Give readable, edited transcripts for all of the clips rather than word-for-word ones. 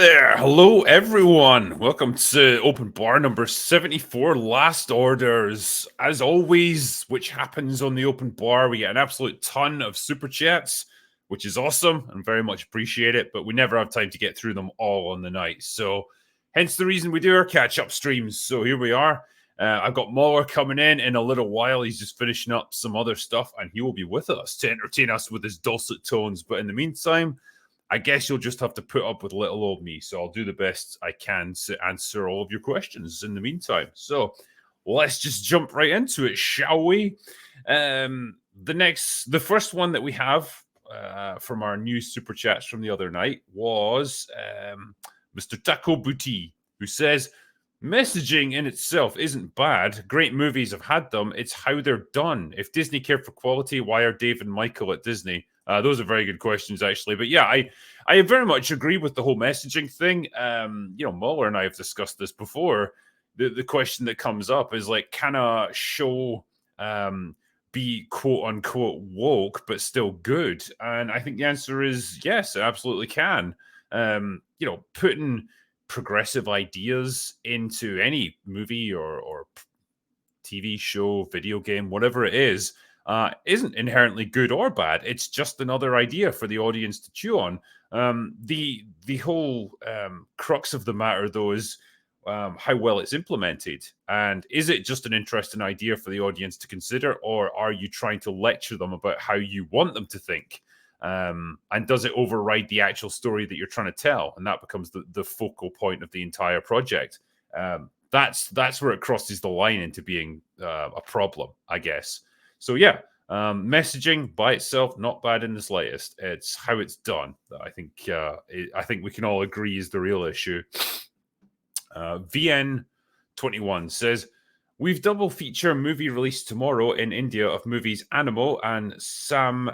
there. Hello, everyone. Welcome to open bar number 74, Last Orders. As always, which happens on the open bar, we get an absolute ton of super chats, which is awesome and very much appreciate it, but we never have time to get through them all on the night. So, hence the reason we do our catch up streams. So, here we are. I've got Muller coming in a little while. He's just finishing up some other stuff, and he will be with us to entertain us with his dulcet tones. But in the meantime, I guess you'll just have to put up with little old me. So I'll do the best I can to answer all of your questions in the meantime. So let's just jump right into it, shall we? The first one that we have from our new super chats from the other night was Mr. Taco Booty, who says, messaging in itself isn't bad. Great movies have had them. It's how they're done. If Disney cared for quality, why are Dave and Michael at Disney? Those are very good questions, actually. But yeah, I very much agree with the whole messaging thing. Muller and I have discussed this before. The question that comes up is like, can a show be quote unquote woke but still good? And I think the answer is yes, it absolutely can. Putting progressive ideas into any movie or TV show, video game, whatever it is, isn't inherently good or bad. It's just another idea for the audience to chew on. The whole crux of the matter, though, is how well it's implemented. And is it just an interesting idea for the audience to consider, or are you trying to lecture them about how you want them to think? And does it override the actual story that you're trying to tell? And that becomes the focal point of the entire project. That's where it crosses the line into being a problem, I guess. So yeah, messaging by itself not bad in the slightest. It's how it's done that I think we can all agree is the real issue. VN21 says, we've double feature movie released tomorrow in India of movies Animal and Sam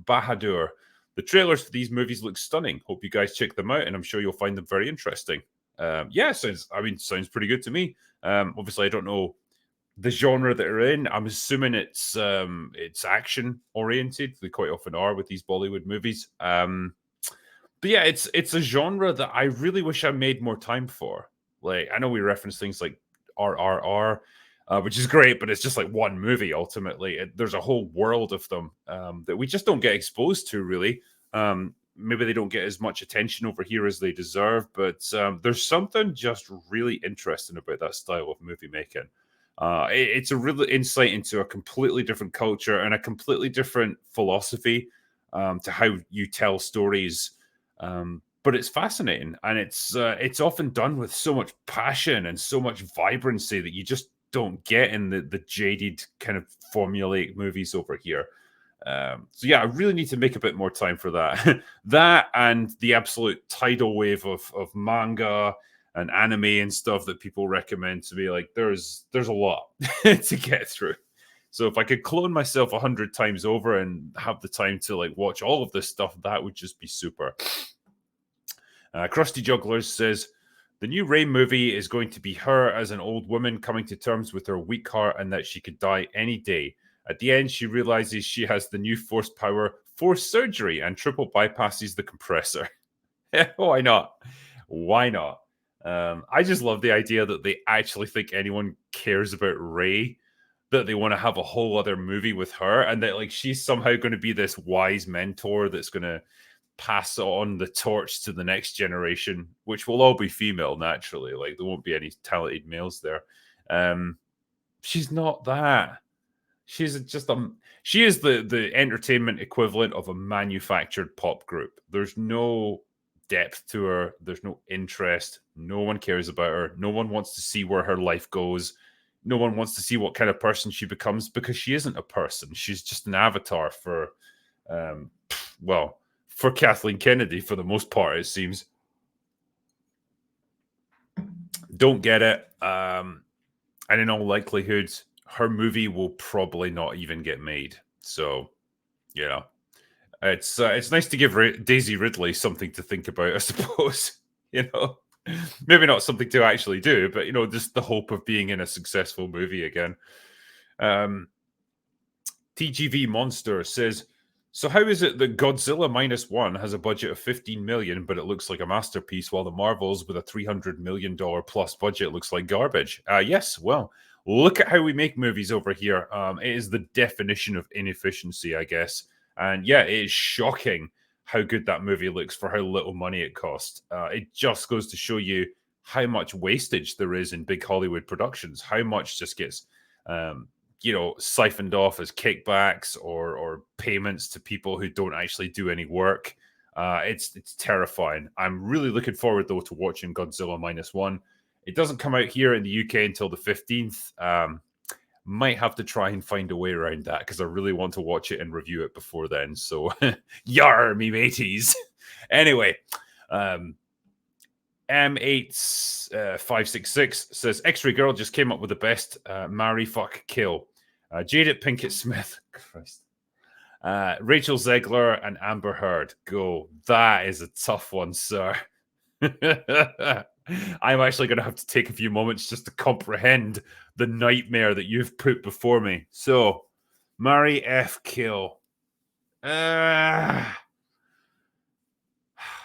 Bahadur. The trailers for these movies look stunning. Hope you guys check them out, and I'm sure you'll find them very interesting. Sounds pretty good to me. Obviously, I don't know the genre that are in. I'm assuming it's action oriented. They quite often are with these Bollywood movies. But yeah, it's a genre that I really wish I made more time for. Like, I know we reference things like RRR, which is great, but it's just like one movie ultimately. There's a whole world of them that we just don't get exposed to, really. Maybe they don't get as much attention over here as they deserve, but there's something just really interesting about that style of movie making. It's a real insight into a completely different culture and a completely different philosophy to how you tell stories. But it's fascinating, and it's often done with so much passion and so much vibrancy that you just don't get in the jaded kind of formulaic movies over here. So yeah, I really need to make a bit more time for that. That and the absolute tidal wave of manga and anime and stuff that people recommend to me. Like there's a lot to get through. So if I could clone myself 100 times over and have the time to like watch all of this stuff, that would just be super. Krusty Jugglers says, the new Rey movie is going to be her as an old woman coming to terms with her weak heart and that she could die any day. At the end, she realizes she has the new force power, force surgery, and triple bypasses the compressor. Why not? Why not? I just love the idea that they actually think anyone cares about Rey, that they want to have a whole other movie with her, and that like she's somehow going to be this wise mentor that's going to pass on the torch to the next generation, which will all be female naturally. Like there won't be any talented males there. She's not that. She is the entertainment equivalent of a manufactured pop group. There's no depth to her. There's no interest. No one cares about her. No one wants to see where her life goes. No one wants to see what kind of person she becomes because she isn't a person. She's just an avatar for, for Kathleen Kennedy for the most part, it seems. Don't get it. And in all likelihood, her movie will probably not even get made. So, you know, it's nice to give Daisy Ridley something to think about, I suppose. You know, maybe not something to actually do, but, you know, just the hope of being in a successful movie again. TGV Monster says, So how is it that Godzilla Minus One has a budget of 15 million, but it looks like a masterpiece, while the Marvels with a $300 million plus budget looks like garbage? Yes, well, look at how we make movies over here. It is the definition of inefficiency, I guess. And yeah, it is shocking how good that movie looks for how little money it cost. It just goes to show you how much wastage there is in big Hollywood productions, how much just gets siphoned off as kickbacks or payments to people who don't actually do any work. It's terrifying. I'm really looking forward though to watching Godzilla Minus One. It doesn't come out here in the UK until the 15th. Might have to try and find a way around that because I really want to watch it and review it before then. So, yar, me mateys. Anyway, M8566 says X-Ray Girl just came up with the best marry, fuck, kill. Jada Pinkett Smith, Christ. Rachel Zegler and Amber Heard. Go. That is a tough one, sir. I'm actually going to have to take a few moments just to comprehend the nightmare that you've put before me. So, marry, F, kill.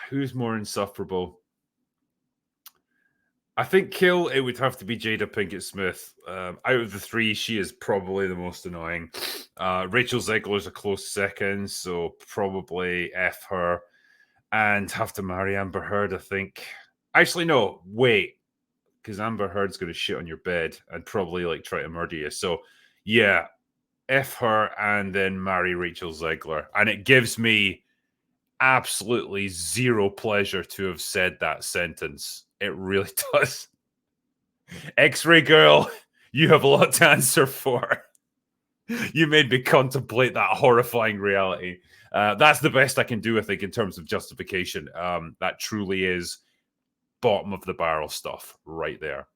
Who's more insufferable? I think kill, it would have to be Jada Pinkett Smith. Out of the three, she is probably the most annoying. Rachel Zegler is a close second, so probably F her. And have to marry Amber Heard, I think. Actually, no, wait. Because Amber Heard's going to shit on your bed and probably try to murder you. So, yeah, F her and then marry Rachel Zegler. And it gives me absolutely zero pleasure to have said that sentence. It really does. X-Ray Girl, you have a lot to answer for. You made me contemplate that horrifying reality. That's the best I can do, I think, in terms of justification. That truly is bottom of the barrel stuff right there.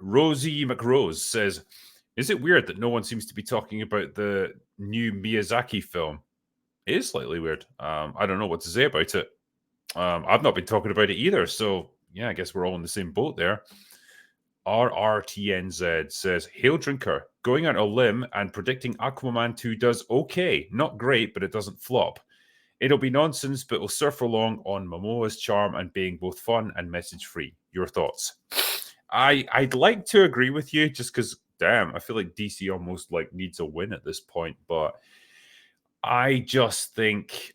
Rosie McRose says, is it weird that no one seems to be talking about the new Miyazaki film? It is slightly weird. I don't know what to say about it. I've not been talking about it either. So, yeah, I guess we're all in the same boat there. RRTNZ says, Hail Drinker, going out on a limb and predicting Aquaman 2 does okay. Not great, but it doesn't flop. It'll be nonsense, but will surf along on Momoa's charm and being both fun and message-free. Your thoughts? I'd like to agree with you just because, damn, I feel like DC almost needs a win at this point. But I just think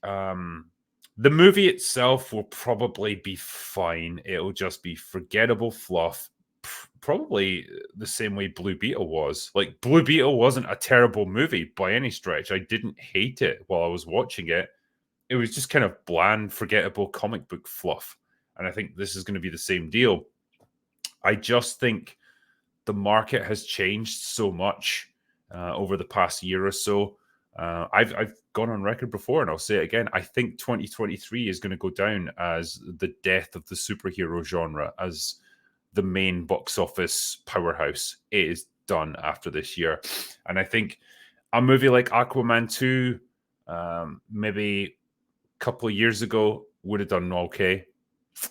the movie itself will probably be fine. It'll just be forgettable fluff. Probably the same way Blue Beetle was. Blue Beetle wasn't a terrible movie by any stretch. I didn't hate it while I was watching it. It was just kind of bland, forgettable comic book fluff. And I think this is going to be the same deal. I just think the market has changed so much over the past year or so. I've gone on record before, and I'll say it again. I think 2023 is going to go down as the death of the superhero genre, as the main box office powerhouse. It is done after this year. And I think a movie like Aquaman 2, maybe a couple of years ago, would have done okay.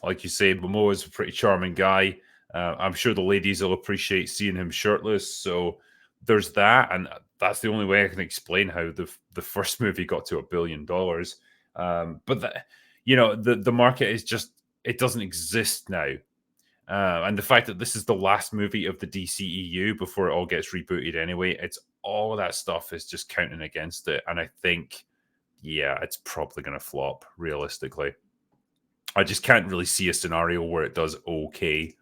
Like you say, Momoa is a pretty charming guy. I'm sure the ladies will appreciate seeing him shirtless. So there's that. And that's the only way I can explain how the first movie got to $1 billion. But the market is just, it doesn't exist now. And the fact that this is the last movie of the DCEU before it all gets rebooted anyway, it's all of that stuff is just counting against it. And I think, yeah, it's probably going to flop, realistically. I just can't really see a scenario where it does okay.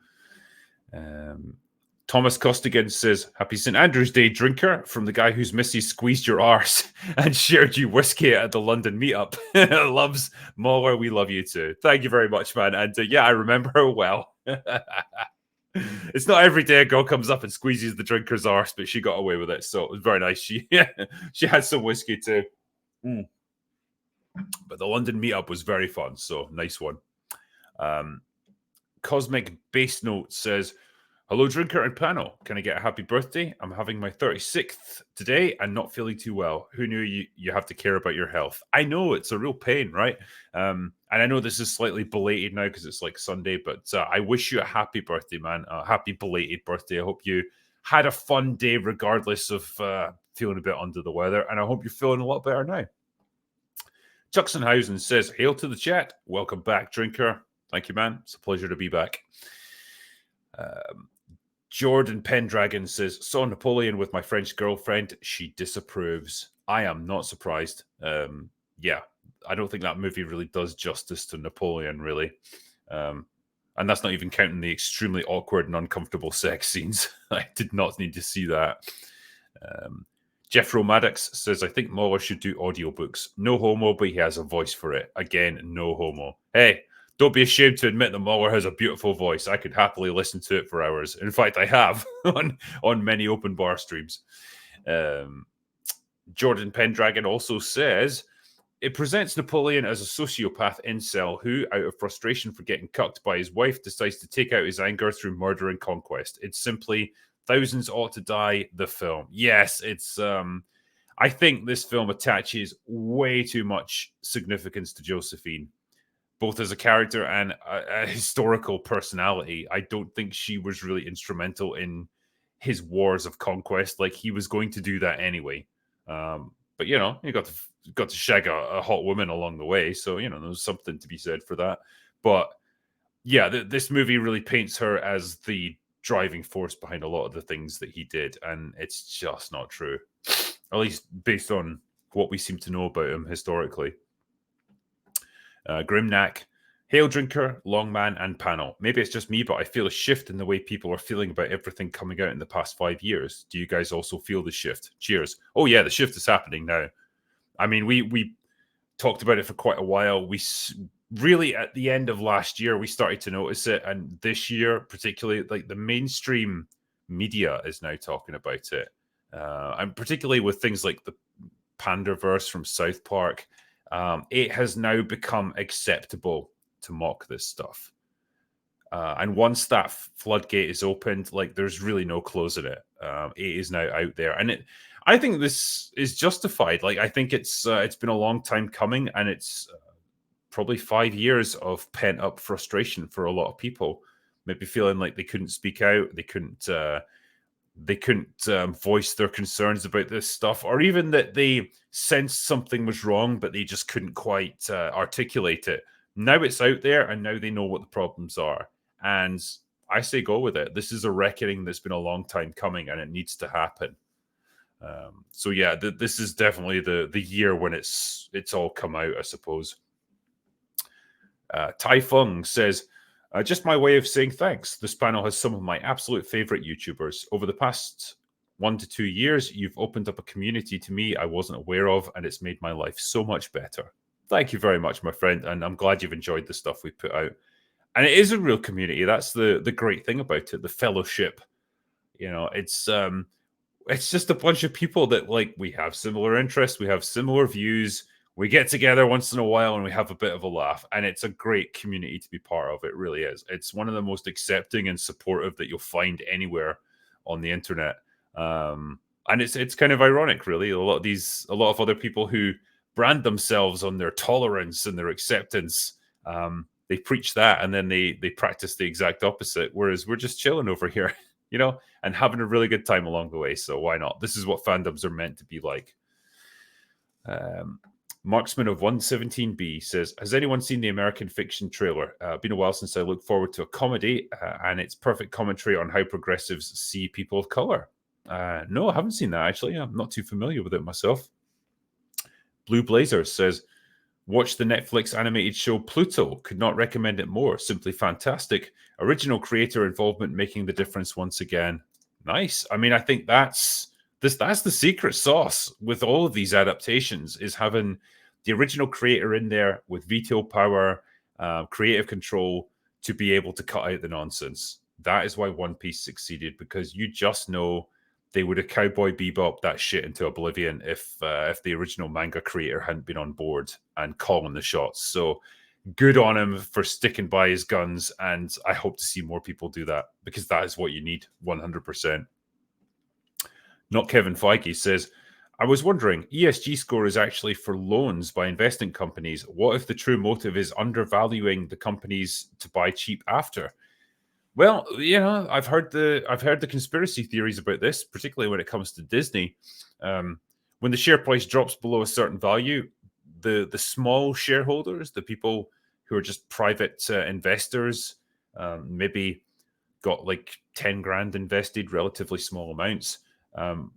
Thomas Costigan says, Happy St. Andrew's Day, drinker, from the guy whose missus squeezed your arse and shared you whiskey at the London meetup. Loves Mauler, we love you too. Thank you very much, man. And yeah, I remember her well. It's not every day a girl comes up and squeezes the drinker's arse, but she got away with it. So it was very nice. She had some whiskey too. But the London meetup was very fun. So nice one. Cosmic Bass Note says, Hello, drinker and panel. Can I get a happy birthday? I'm having my 36th today and not feeling too well. Who knew you have to care about your health? I know, it's a real pain, right? And I know this is slightly belated now because it's Sunday, but I wish you a happy birthday, man. Happy belated birthday. I hope you had a fun day regardless of feeling a bit under the weather, and I hope you're feeling a lot better now. Juxenhausen says, hail to the chat. Welcome back, drinker. Thank you, man. It's a pleasure to be back. Jordan Pendragon says, saw Napoleon with my French girlfriend. She disapproves. I am not surprised. Yeah, I don't think that movie really does justice to Napoleon, really. And that's not even counting the extremely awkward and uncomfortable sex scenes. I did not need to see that. Jeffro Maddox says, I think Muller should do audiobooks. No homo, but he has a voice for it. Again, no homo. Hey, don't be ashamed to admit that Muller has a beautiful voice. I could happily listen to it for hours. In fact, I have on many open bar streams. Jordan Pendragon also says, it presents Napoleon as a sociopath incel who, out of frustration for getting cucked by his wife, decides to take out his anger through murder and conquest. It's simply thousands ought to die, the film. Yes, it's... I think this film attaches way too much significance to Josephine, both as a character and a historical personality. I don't think she was really instrumental in his wars of conquest. Like, he was going to do that anyway. But, you know, he got to shag a hot woman along the way. So, you know, there's something to be said for that. But, yeah, this movie really paints her as the driving force behind a lot of the things that he did. And it's just not true. At least based on what we seem to know about him historically. Grimnack, hail drinker, longman, and panel. Maybe it's just me, but I feel a shift in the way people are feeling about everything coming out in the past 5 years. Do you guys also feel the shift? Cheers. Oh yeah, the shift is happening now. I mean, we talked about it for quite a while. We really, at the end of last year, we started to notice it, and this year, particularly, like the mainstream media is now talking about it, and particularly with things like the Pandaverse from South Park. It has now become acceptable to mock this stuff. And once that floodgate is opened, like, there's really no closing it. It is now out there. And I think this is justified. Like, I think it's been a long time coming, and it's probably 5 years of pent-up frustration for a lot of people. Maybe feeling like they couldn't speak out, they couldn't voice their concerns about this stuff, or even that they sensed something was wrong, but they just couldn't quite articulate it. Now it's out there, and now they know what the problems are. And I say go with it. This is a reckoning that's been a long time coming, and it needs to happen. So yeah, this is definitely the year when it's all come out, I suppose. Tai Fung says, just my way of saying thanks. This panel has some of my absolute favorite YouTubers. Over the past 1 to 2 years, you've opened up a community to me I wasn't aware of, and it's made my life so much better. Thank you very much, my friend, and I'm glad you've enjoyed the stuff we put out. And it is a real community. That's the great thing about it, the fellowship. You know, it's just a bunch of people that, like, we have similar interests, we have similar views. We get together once in a while and we have a bit of a laugh, and it's a great community to be part of. It really is. It's one of the most accepting and supportive that you'll find anywhere on the internet. And it's kind of ironic, really. A lot of other people who brand themselves on their tolerance and their acceptance, they preach that, and then they practice the exact opposite. Whereas we're just chilling over here, you know, and having a really good time along the way. So why not? This is what fandoms are meant to be like. Marksman of 117B says, has anyone seen the American Fiction trailer? Been a while since I looked forward to a comedy, and it's perfect commentary on how progressives see people of color. No, I haven't seen that, actually. I'm not too familiar with it myself. Blue Blazer says, watch the Netflix animated show Pluto. Could not recommend it more. Simply fantastic. Original creator involvement making the difference once again. Nice. I mean, I think that's the secret sauce with all of these adaptations, is having the original creator in there with veto power, creative control, to be able to cut out the nonsense. That is why One Piece succeeded, because you just know they would have Cowboy Bebop that shit into oblivion if the original manga creator hadn't been on board and calling the shots. So good on him for sticking by his guns, and I hope to see more people do that, because that is what you need, 100%. Not Kevin Feige says, I was wondering, ESG score is actually for loans by investment companies. What if the true motive is undervaluing the companies to buy cheap after? Well, I've heard the conspiracy theories about this, particularly when it comes to Disney. When the share price drops below a certain value, the small shareholders, the people who are just private investors, maybe got like 10 grand invested, relatively small amounts,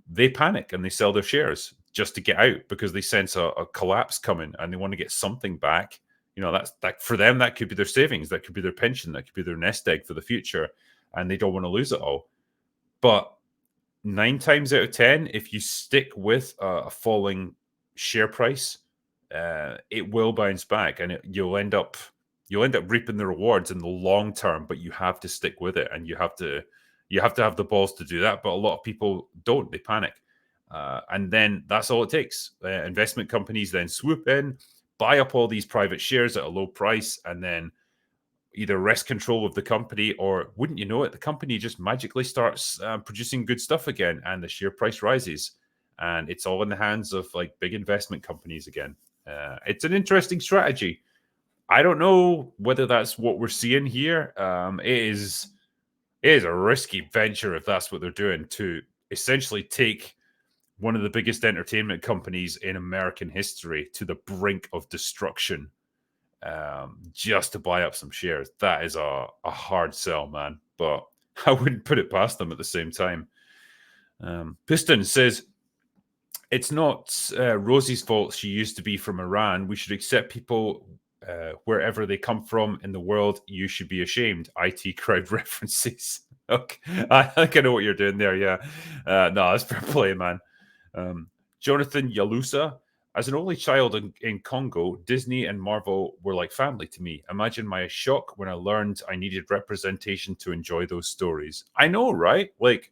they panic and they sell their shares just to get out because they sense a collapse coming and they want to get something back. That's that for them. That could be their savings, that could be their pension, that could be their nest egg for the future, and they don't want to lose it all. But 9 times out of 10, if you stick with a falling share price, it will bounce back, and you'll end up reaping the rewards in the long term. But you have to stick with it, and you have to have the balls to do that. But a lot of people don't; they panic, and then that's all it takes. Investment companies then swoop in, buy up all these private shares at a low price, and then either wrest control of the company, or wouldn't you know it, the company just magically starts producing good stuff again, and the share price rises, and it's all in the hands of like big investment companies again. It's an interesting strategy. I don't know whether that's what we're seeing here. It is a risky venture if that's what they're doing, to essentially take one of the biggest entertainment companies in American history to the brink of destruction, just to buy up some shares. That is a hard sell, man. But I wouldn't put it past them at the same time. Piston says, it's not Rosie's fault she used to be from Iran. We should accept people wherever they come from in the world. You should be ashamed. IT crowd references. Okay. I think I know what you're doing there. Yeah. No, that's fair play, man. Jonathan Yalusa, as an only child in Congo, Disney and Marvel were like family to me. Imagine my shock when I learned I needed representation to enjoy those stories. I know, right? Like,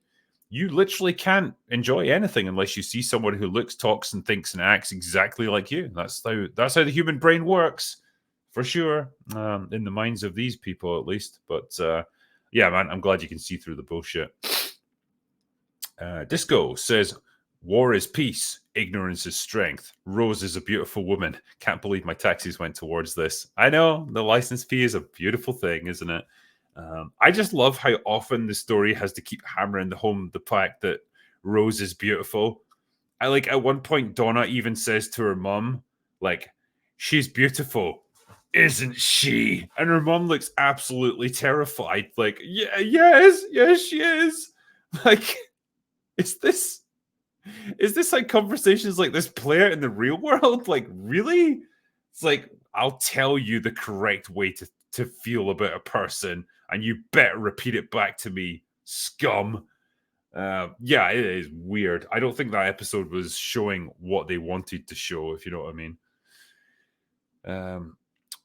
you literally can't enjoy anything unless you see someone who looks, talks, and thinks and acts exactly like you. That's how the human brain works, for sure. In the minds of these people, at least. But yeah, man, I'm glad you can see through the bullshit. Disco says, war is peace, ignorance is strength. Rose is a beautiful woman. Can't believe my taxes went towards this. I know, the license fee is a beautiful thing, isn't it? I just love how often the story has to keep hammering home the fact that Rose is beautiful. I like, at one point, Donna even says to her mom, like, she's beautiful, isn't she? And her mom looks absolutely terrified. Like, yeah, yes, she is. Like, is this like conversations like this play out in the real world? Like, really? It's like, I'll tell you the correct way to feel about a person, and you better repeat it back to me, scum. Yeah, it is weird. I don't think that episode was showing what they wanted to show, if you know what I mean.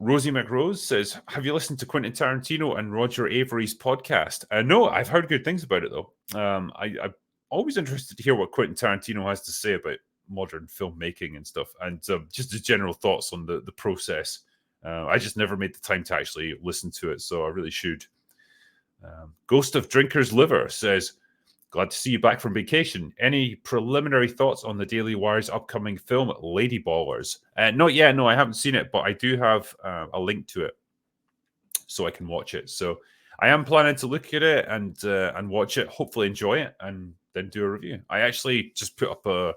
Rosie McRose says, have you listened to Quentin Tarantino and Roger Avery's podcast? No, I've heard good things about it, though. I'm always interested to hear what Quentin Tarantino has to say about modern filmmaking and stuff, and just his general thoughts on the process. I just never made the time to actually listen to it, so I really should. Ghost of Drinker's Liver says, glad to see you back from vacation. Any preliminary thoughts on the Daily Wire's upcoming film, Lady Ballers? Not yet. No, I haven't seen it, but I do have a link to it, so I can watch it. So I am planning to look at it and watch it, hopefully enjoy it, and then do a review. I actually just put up a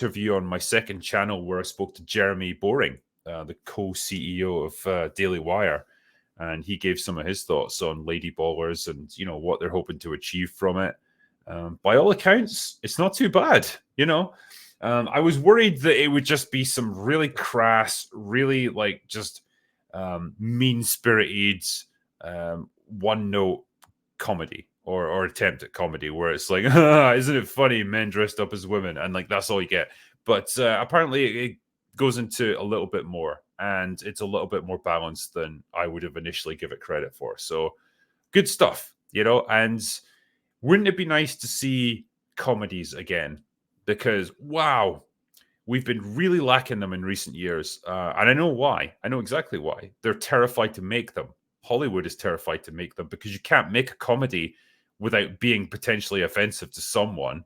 interview on my second channel where I spoke to Jeremy Boring, the co-CEO of Daily Wire, and he gave some of his thoughts on Lady Ballers and what they're hoping to achieve from it. By all accounts, it's not too bad. I was worried that it would just be some really crass, really like just mean-spirited, one-note comedy or attempt at comedy where it's like, isn't it funny, men dressed up as women, and like that's all you get. But apparently it goes into a little bit more, and it's a little bit more balanced than I would have initially give it credit for. So good stuff, and wouldn't it be nice to see comedies again? Because wow, we've been really lacking them in recent years, and I know why. I know exactly why. They're terrified to make them. Hollywood is terrified to make them because you can't make a comedy without being potentially offensive to someone.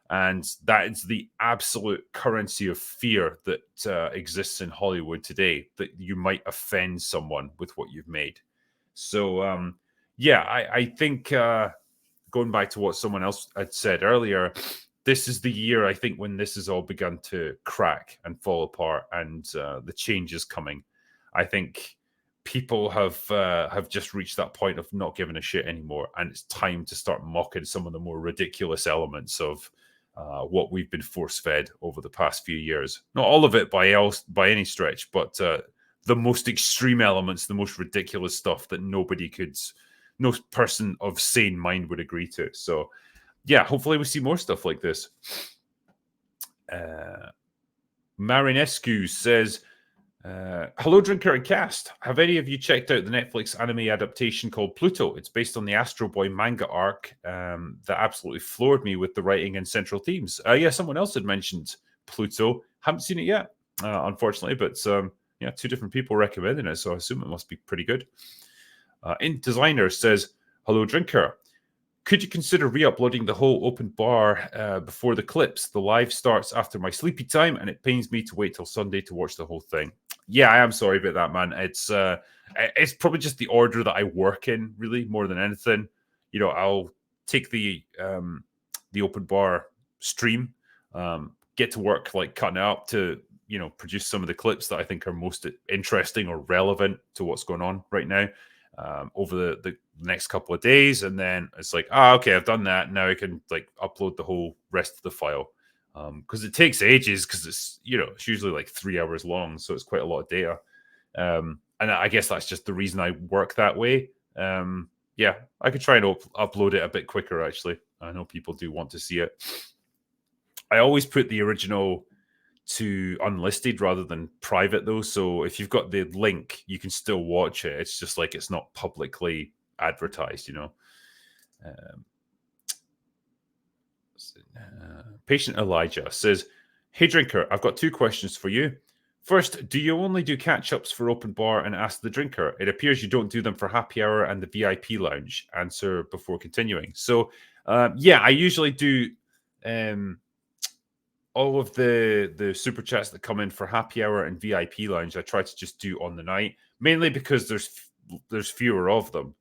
And that is the absolute currency of fear that exists in Hollywood today, that you might offend someone with what you've made. So yeah, I think going back to what someone else had said earlier, this is the year I think when this has all begun to crack and fall apart, and the change is coming. I think people have just reached that point of not giving a shit anymore, and it's time to start mocking some of the more ridiculous elements of what we've been force fed over the past few years. Not all of it by any stretch, but the most extreme elements, the most ridiculous stuff that no person of sane mind would agree to. So, yeah, hopefully we see more stuff like this. Marinescu says, hello, Drinker and Cast. Have any of you checked out the Netflix anime adaptation called Pluto? It's based on the Astro Boy manga arc that absolutely floored me with the writing and central themes. Yeah, someone else had mentioned Pluto. Haven't seen it yet, unfortunately, but yeah, two different people recommending it, so I assume it must be pretty good. Int Designer says, hello, Drinker. Could you consider re-uploading the whole open bar before the clips? The live starts after my sleepy time, and it pains me to wait till Sunday to watch the whole thing. Yeah, I am sorry about that, man. It's probably just the order that I work in, really, more than anything. You know, I'll take the open bar stream, get to work like cutting it up to produce some of the clips that I think are most interesting or relevant to what's going on right now. Over the next couple of days, and then it's like, okay, I've done that. Now I can like upload the whole rest of the file, because it takes ages, because it's it's usually like 3 hours long, so it's quite a lot of data. And I guess that's just the reason I work that way. Yeah, I could try and upload it a bit quicker. Actually, I know people do want to see it. I always put the original to unlisted rather than private, though, so if you've got the link you can still watch it. It's just like it's not publicly advertised. Patient Elijah says, hey Drinker, I've got two questions for you. First, do you only do catch-ups for open bar and Ask the Drinker? It appears you don't do them for happy hour and the VIP lounge. Answer before continuing. So yeah, I usually do all of the super chats that come in for happy hour and VIP lounge. I try to just do on the night, mainly because there's fewer of them.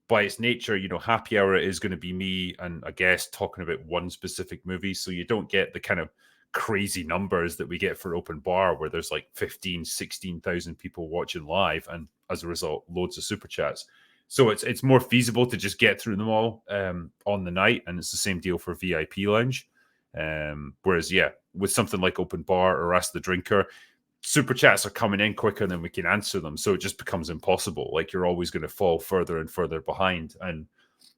By its nature, happy hour is going to be me and a guest talking about one specific movie, so you don't get the kind of crazy numbers that we get for open bar, where there's like 16,000 people watching live, and as a result, loads of super chats. So it's more feasible to just get through them all on the night, and it's the same deal for VIP lounge. Whereas, yeah, with something like open bar or Ask the Drinker, super chats are coming in quicker than we can answer them, so it just becomes impossible. Like, you're always going to fall further and further behind. And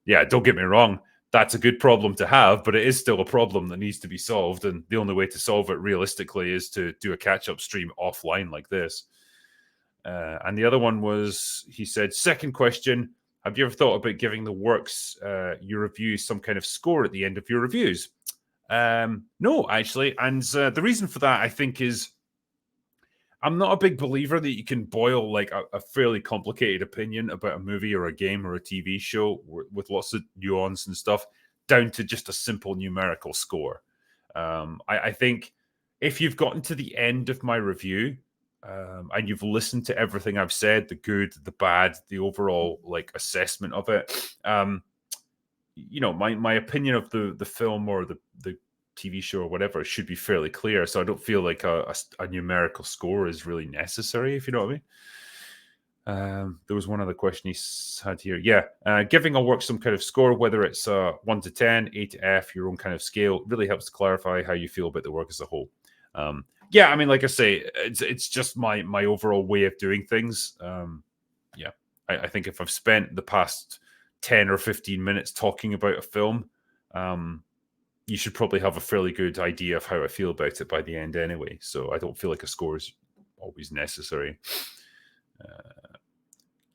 yeah, don't get me wrong, that's a good problem to have, but it is still a problem that needs to be solved, and the only way to solve it realistically is to do a catch-up stream offline like this. And the other one was, he said, second question, have you ever thought about giving the works you review some kind of score at the end of your reviews? No, actually. And the reason for that, I think, is I'm not a big believer that you can boil like a fairly complicated opinion about a movie or a game or a TV show with lots of nuance and stuff down to just a simple numerical score. I think if you've gotten to the end of my review and you've listened to everything I've said, the good, the bad, the overall like assessment of it, my opinion of the film or the TV show or whatever should be fairly clear. So I don't feel like a numerical score is really necessary, if you know what I mean. There was one other question he had here. Yeah, giving a work some kind of score, whether it's 1 to 10, A to F, your own kind of scale, really helps to clarify how you feel about the work as a whole. Yeah, I mean, like I say, it's just my overall way of doing things. Yeah, I think if I've spent the past 10 or 15 minutes talking about a film, you should probably have a fairly good idea of how I feel about it by the end anyway. So I don't feel like a score is always necessary.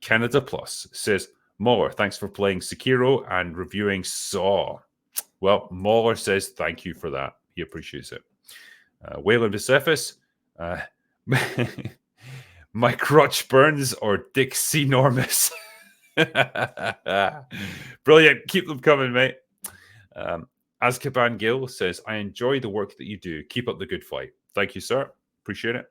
Canada Plus says, Mauler, thanks for playing Sekiro and reviewing Saw. Well, Mauler says thank you for that. He appreciates it. Wayland Bicephus, my crotch burns or Dick C. Normus. Brilliant. Keep them coming, mate. Azkaban Gill says, I enjoy the work that you do. Keep up the good fight. Thank you, sir. Appreciate it.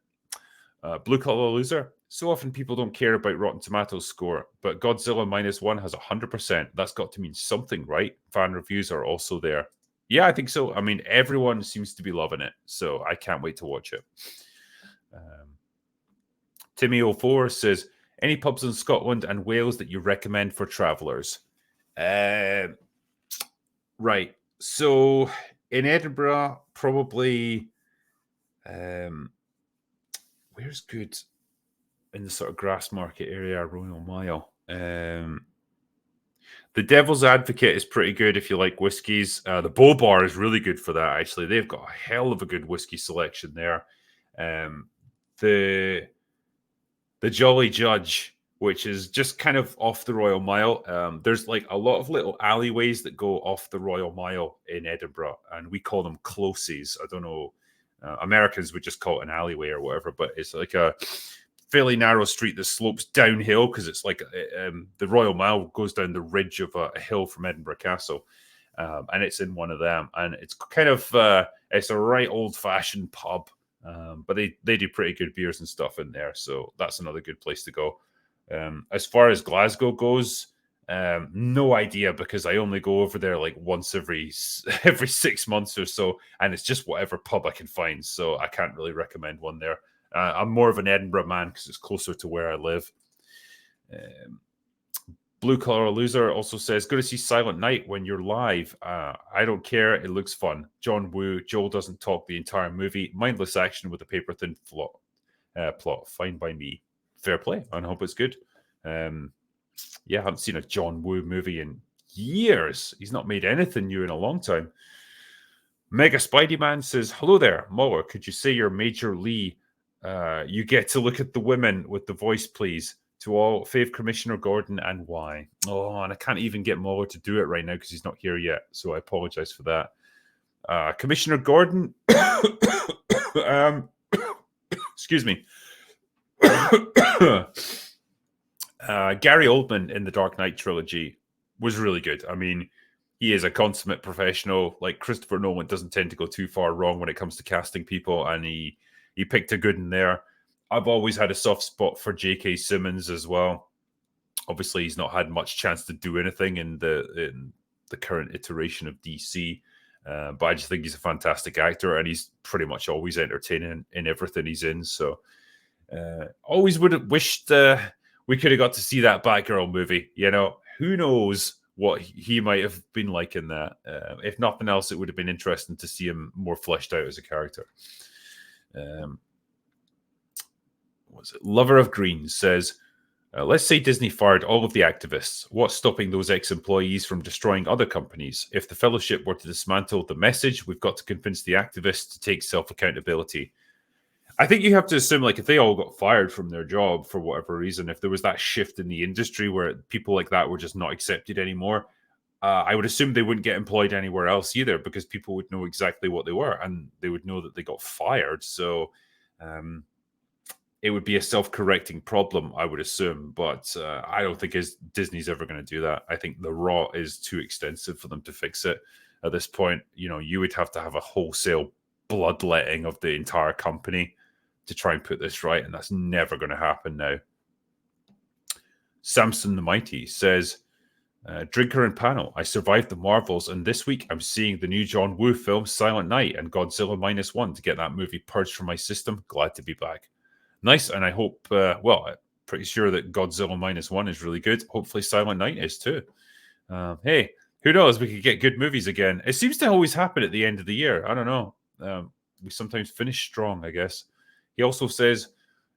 Blue Collar Loser So often people don't care about Rotten Tomatoes score, but Godzilla -1 has 100%. That's got to mean something, right? Fan reviews are also there. Yeah, I think so. I mean, everyone seems to be loving it, so I can't wait to watch it. Timmy04 says, any pubs in Scotland and Wales that you recommend for travellers? Right. So in Edinburgh, probably where's good in the sort of Grassmarket area, Royal Mile? The Devil's Advocate is pretty good if you like whiskies. The Bow Bar is really good for that, actually. They've got a hell of a good whiskey selection there. The Jolly Judge, which is just kind of off the Royal Mile. There's like a lot of little alleyways that go off the Royal Mile in Edinburgh, and we call them closes. I don't know. Americans would just call it an alleyway or whatever, but it's like a fairly narrow street that slopes downhill because it's like the Royal Mile goes down the ridge of a hill from Edinburgh Castle, and it's in one of them, and it's kind of it's a right old-fashioned pub, but they do pretty good beers and stuff in there, so that's another good place to go. As far as Glasgow goes, no idea because I only go over there like once every 6 months or so, and it's just whatever pub I can find, so I can't really recommend one there. I'm more of an Edinburgh man because it's closer to where I live. Blue Collar Loser also says, go to see Silent Night when you're live. I don't care. It looks fun. John Woo. Joel doesn't talk the entire movie. Mindless action with a paper-thin plot. Fine by me. Fair play. I hope it's good. Yeah, I haven't seen a John Woo movie in years. He's not made anything new in a long time. Mega Spidey Man says, hello there, Muller. Could you say your Major Lee? You get to look at the women with the voice, please. To all, Fave Commissioner Gordon and why? Oh, and I can't even get Muller to do it right now because he's not here yet. So I apologize for that. Commissioner Gordon, excuse me. Gary Oldman in the Dark Knight trilogy was really good. I mean, he is a consummate professional. Like Christopher Nolan doesn't tend to go too far wrong when it comes to casting people, and he picked a good one there. I've always had a soft spot for J.K. Simmons as well. Obviously, he's not had much chance to do anything in the current iteration of DC, but I just think he's a fantastic actor, and he's pretty much always entertaining in everything he's in. So, always would have wished we could have got to see that Batgirl movie. You know, who knows what he might have been like in that. If nothing else, it would have been interesting to see him more fleshed out as a character. Was it Lover of Green says, let's say Disney fired all of the activists. What's stopping those ex-employees from destroying other companies? If the Fellowship were to dismantle the message, we've got to convince the activists to take self-accountability. I think you have to assume, like, if they all got fired from their job for whatever reason, if there was that shift in the industry where people like that were just not accepted anymore, I would assume they wouldn't get employed anywhere else either because people would know exactly what they were and they would know that they got fired. So it would be a self-correcting problem, I would assume. But I don't think Disney's ever going to do that. I think the raw is too extensive for them to fix it at this point. You know, you would have to have a wholesale bloodletting of the entire company to try and put this right, and that's never going to happen now. Samson the Mighty says, Drinker and panel, I survived the Marvels, and this week I'm seeing the new John Woo film Silent Night and Godzilla -1 to get that movie purged from my system. Glad to be back. Nice, and I hope, well, I'm pretty sure that Godzilla -1 is really good. Hopefully Silent Night is too. Hey, who knows? We could get good movies again. It seems to always happen at the end of the year. I don't know. We sometimes finish strong, I guess. He also says,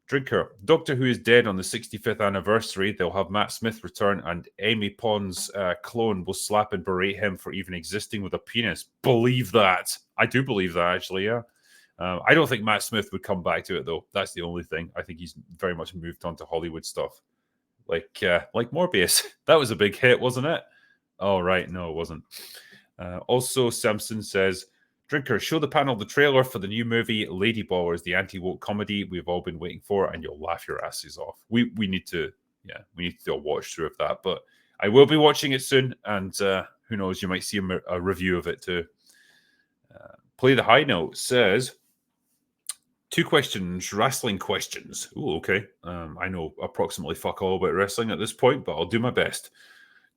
Drinker, Doctor Who is dead on the 65th anniversary. They'll have Matt Smith return, and Amy Pond's clone will slap and berate him for even existing with a penis. Believe that. I do believe that, actually, yeah. I don't think Matt Smith would come back to it, though. That's the only thing. I think he's very much moved on to Hollywood stuff. Like Morbius. That was a big hit, wasn't it? Oh, right. No, it wasn't. Also, Samson says, Drinker, show the panel the trailer for the new movie Lady Ballers, the anti-woke comedy we've all been waiting for, and you'll laugh your asses off. We need to do a watch through of that, but I will be watching it soon, and who knows, you might see a review of it too. Play the High Note says, 2 questions, wrestling questions. Ooh, okay. I know approximately fuck all about wrestling at this point, but I'll do my best.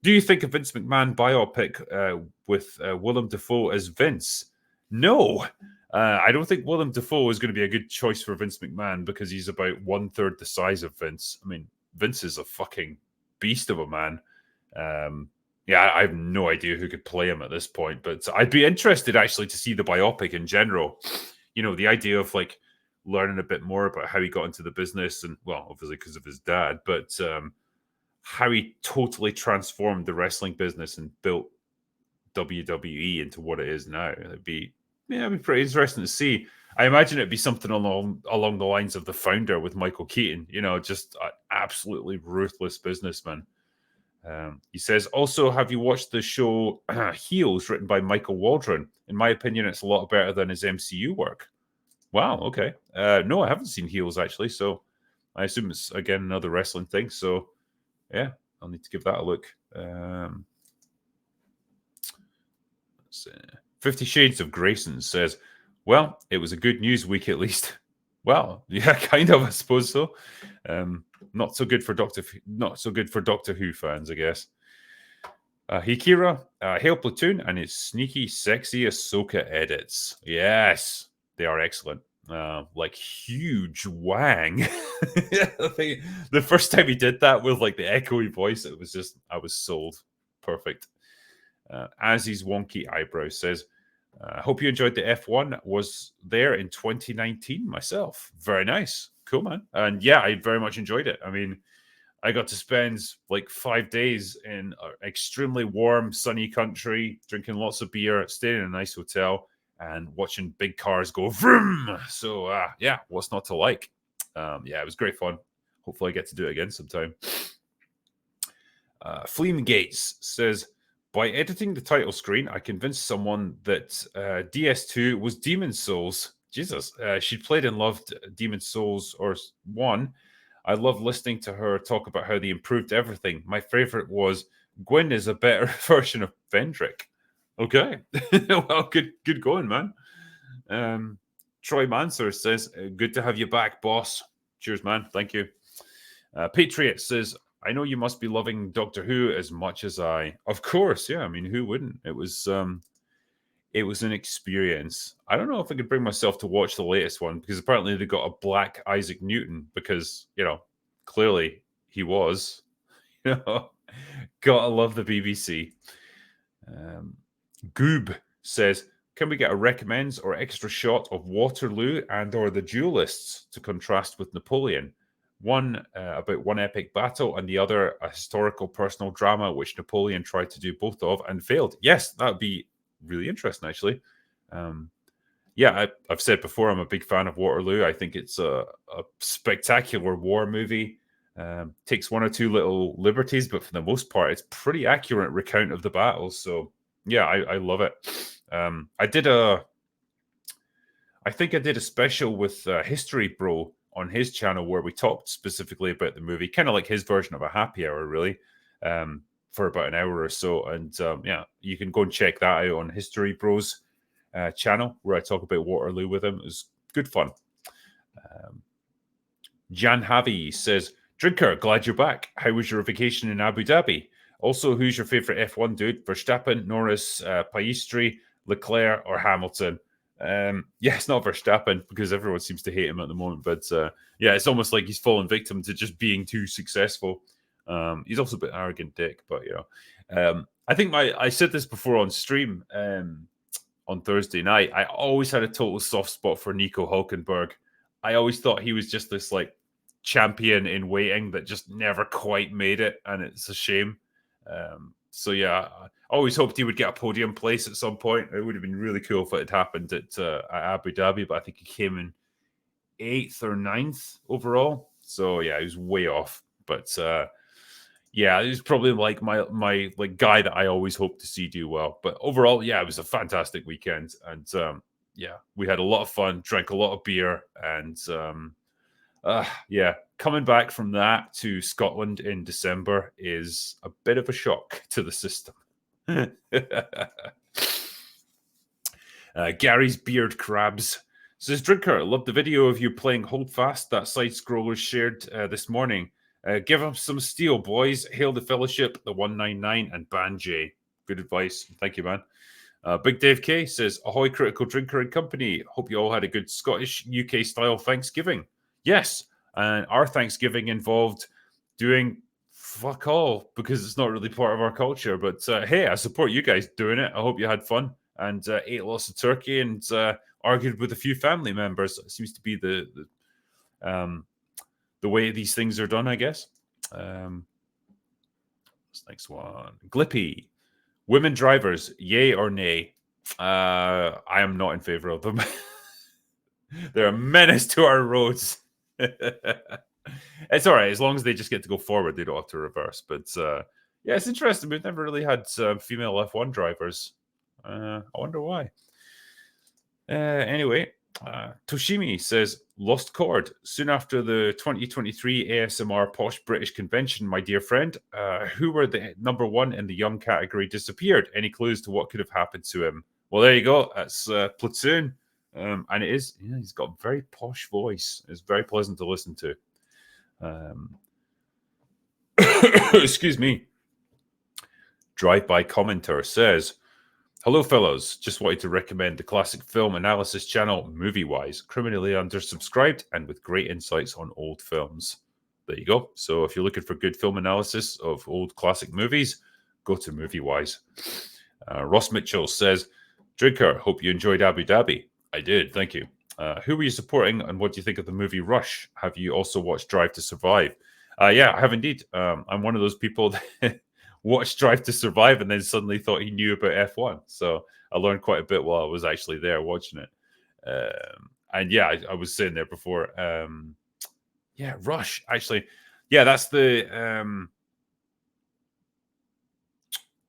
Do you think a Vince McMahon biopic with Willem Dafoe as Vince? No. I don't think Willem Dafoe is going to be a good choice for Vince McMahon because he's about 1/3 the size of Vince. I mean, Vince is a fucking beast of a man. Yeah, I have no idea who could play him at this point, but I'd be interested actually to see the biopic in general. You know, the idea of like learning a bit more about how he got into the business and, well, obviously because of his dad, but how he totally transformed the wrestling business and built WWE into what it is now. It'd be pretty interesting to see. I imagine it'd be something along the lines of The Founder with Michael Keaton. You know, just an absolutely ruthless businessman. He says, also, have you watched the show Heels, written by Michael Waldron? In my opinion, it's a lot better than his MCU work. Wow, okay. No, I haven't seen Heels, actually, so I assume it's, again, another wrestling thing. So, yeah, I'll need to give that a look. 50 Shades of Grayson says, well, it was a good news week at least. Well, yeah, kind of, I suppose so. Not so good for Doctor Who fans, I guess. Hikira, hail Platoon and its sneaky, sexy Ahsoka edits. Yes, they are excellent. Like huge Wang. The first time he did that with like the echoey voice, it was just, I was sold. Perfect. Azzy's wonky eyebrow says, I hope you enjoyed the F1. Was there in 2019 myself. Very nice. Cool, man. And yeah, I very much enjoyed it. I mean, I got to spend like 5 days in an extremely warm, sunny country, drinking lots of beer, staying in a nice hotel, and watching big cars go vroom. So, yeah, what's not to like? Yeah, it was great fun. Hopefully I get to do it again sometime. Fleam Gates says, by editing the title screen, I convinced someone that DS2 was Demon's Souls. Jesus, she played and loved Demon's Souls or 1. I love listening to her talk about how they improved everything. My favorite was Gwyn is a better version of Vendrick. Okay. Well, good going, man. Troy Manser says, good to have you back, boss. Cheers, man. Thank you. Patriot says, I know you must be loving Doctor Who as much as I. Of course, yeah. I mean, who wouldn't? It was an experience. I don't know if I could bring myself to watch the latest one because apparently they got a black Isaac Newton because, you know, clearly he was. You know, gotta love the BBC. Goob says, can we get a recommends or extra shot of Waterloo and or the Duelists to contrast with Napoleon? One about one epic battle and the other a historical personal drama which Napoleon tried to do both of and failed. Yes, that would be really interesting, actually. Yeah, I've said before, I'm a big fan of Waterloo. I think it's a spectacular war movie. Takes one or two little liberties, but for the most part, it's pretty accurate recount of the battles. So yeah, I love it. I think I did a special with History Bro on his channel where we talked specifically about the movie, kind of like his version of a happy hour, really, for about an hour or so. And yeah, you can go and check that out on History Bro's channel where I talk about Waterloo with him. It was good fun. Jan Javi says, Drinker, glad you're back. How was your vacation in Abu Dhabi? Also, who's your favorite F1 dude? Verstappen, Norris, Piastri, Leclerc, or Hamilton? Yeah, it's not Verstappen because everyone seems to hate him at the moment. But yeah, it's almost like he's fallen victim to just being too successful. He's also a bit arrogant dick, but you know. I think I said this before on stream on Thursday night. I always had a total soft spot for Nico Hulkenberg. I always thought he was just this like champion in waiting that just never quite made it, and it's a shame. So yeah, I always hoped he would get a podium place at some point. It would have been really cool if it had happened at Abu Dhabi, but I think he came in 8th or 9th overall. So yeah, he was way off. But yeah, he's probably like my like guy that I always hope to see do well. But overall, yeah, it was a fantastic weekend, and yeah, we had a lot of fun, drank a lot of beer, and yeah, coming back from that to Scotland in December is a bit of a shock to the system. Gary's Beard Crabs Says Drinker, loved the video of you playing Hold Fast that side scroller shared this morning. Give them some steel, boys. Hail the Fellowship, the 199, and Ban J. Good advice. Thank you, man. Big Dave K says, Ahoy, Critical Drinker and Company. Hope you all had a good Scottish UK style Thanksgiving. Yes, and our Thanksgiving involved doing fuck all because it's not really part of our culture. But hey, I support you guys doing it. I hope you had fun and ate lots of turkey and argued with a few family members. It seems to be the way these things are done, I guess. This next one, Glippy. Women drivers, yay or nay? I am not in favor of them. They're a menace to our roads. It's all right as long as they just get to go forward. They don't have to reverse. But yeah, it's interesting. We've never really had female F1 drivers. I wonder why. Anyway, Toshimi says, Lost Chord. Soon after the 2023 ASMR Posh British Convention, my dear friend, who were the number one in the young category disappeared. Any clues to what could have happened to him? Well, there you go. That's Platoon. And it is, yeah, he's got a very posh voice. It's very pleasant to listen to. Excuse me. Drive-by commenter says, hello, fellows. Just wanted to recommend the classic film analysis channel, Movie-Wise, criminally undersubscribed and with great insights on old films. There you go. So if you're looking for good film analysis of old classic movies, go to Movie-Wise. Ross Mitchell says, Drinker, hope you enjoyed Abu Dhabi. I did, thank you. Who were you supporting and what do you think of the movie Rush? Have you also watched Drive to Survive? Yeah, I have indeed. I'm one of those people that watched Drive to Survive and then suddenly thought he knew about F1. So I learned quite a bit while I was actually there watching it. And yeah, I was saying there before. Yeah, Rush, actually. Yeah, that's the...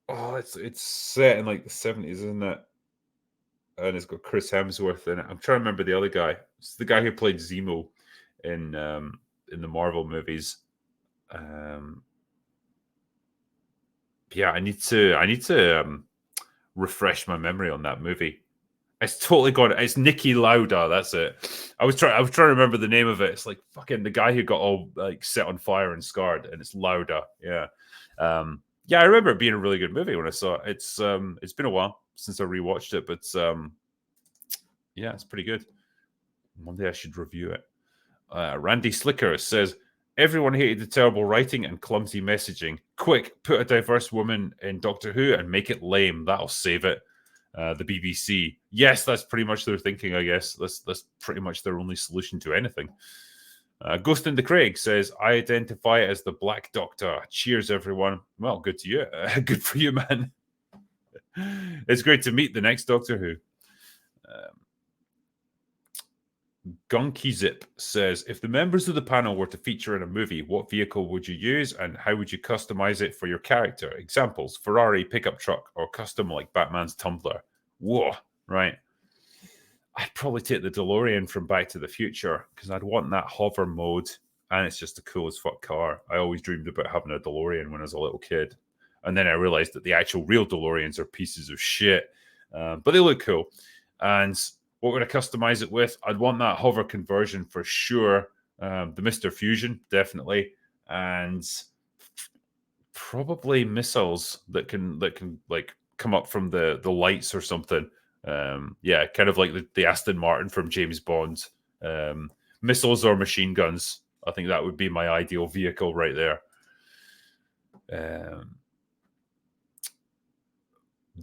it's set in like the 70s, isn't it? And it's got Chris Hemsworth in it. I'm trying to remember the other guy. It's the guy who played Zemo in the Marvel movies. Yeah, I need to refresh my memory on that movie. It's totally gone. It's Nicky Lauda. That's it. I was trying to remember the name of it. It's like fucking the guy who got all like set on fire and scarred, and it's Lauda. Yeah, yeah. I remember it being a really good movie when I saw it. It's been a while since I rewatched it, but yeah, it's pretty good. One day I should review it. Randy Slicker says, everyone hated the terrible writing and clumsy messaging. Quick, put a diverse woman in Doctor Who and make it lame. That'll save it. The BBC. Yes, that's pretty much their thinking, I guess. That's pretty much their only solution to anything. Ghost in the Craig says, I identify as the Black Doctor. Cheers, everyone. Well, good to you. Good for you, man. It's great to meet the next Doctor Who. Gunky Zip says, if the members of the panel were to feature in a movie, what vehicle would you use and how would you customize it for your character? Examples, Ferrari pickup truck or custom like Batman's Tumbler. Whoa, right. I'd probably take the DeLorean from Back to the Future because I'd want that hover mode and it's just a cool as fuck car. I always dreamed about having a DeLorean when I was a little kid. And then I realized that the actual real DeLoreans are pieces of shit, but they look cool. And what would I customize it with? I'd want that hover conversion for sure. The Mr. Fusion, definitely. And probably missiles that can like come up from the lights or something. Yeah, kind of like the Aston Martin from James Bond. Missiles or machine guns. I think that would be my ideal vehicle right there.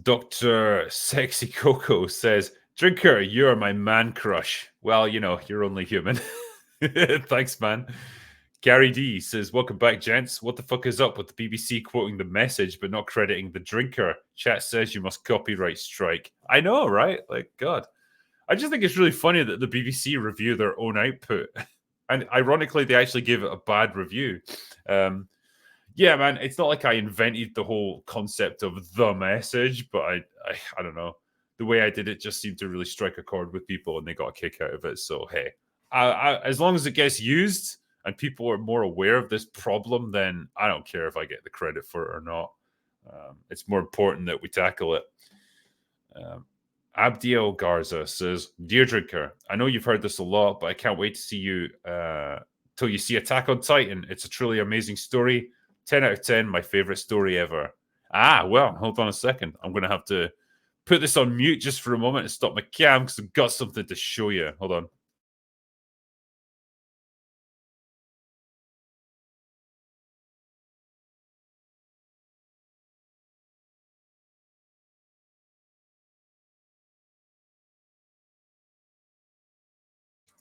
Dr. Sexy Coco says, Drinker, you're my man crush. Well, you know, you're only human. Thanks, man. Gary D says, welcome back, gents. What the fuck is up with the BBC quoting the message but not crediting the drinker? Chat says you must copyright strike. I know, right? Like, God. I just think it's really funny that the BBC review their own output. And ironically, they actually give it a bad review. Yeah, man, it's not like I invented the whole concept of the message, but I don't know. The way I did it just seemed to really strike a chord with people and they got a kick out of it. So, hey, as long as it gets used and people are more aware of this problem, then I don't care if I get the credit for it or not. It's more important that we tackle it. Abdiel Garza says, "Dear Drinker, I know you've heard this a lot, but I can't wait to see you till you see Attack on Titan. It's a truly amazing story. 10 out of 10, my favorite story ever." Ah, well, hold on a second. I'm going to have to put this on mute just for a moment and stop my cam because I've got something to show you. Hold on.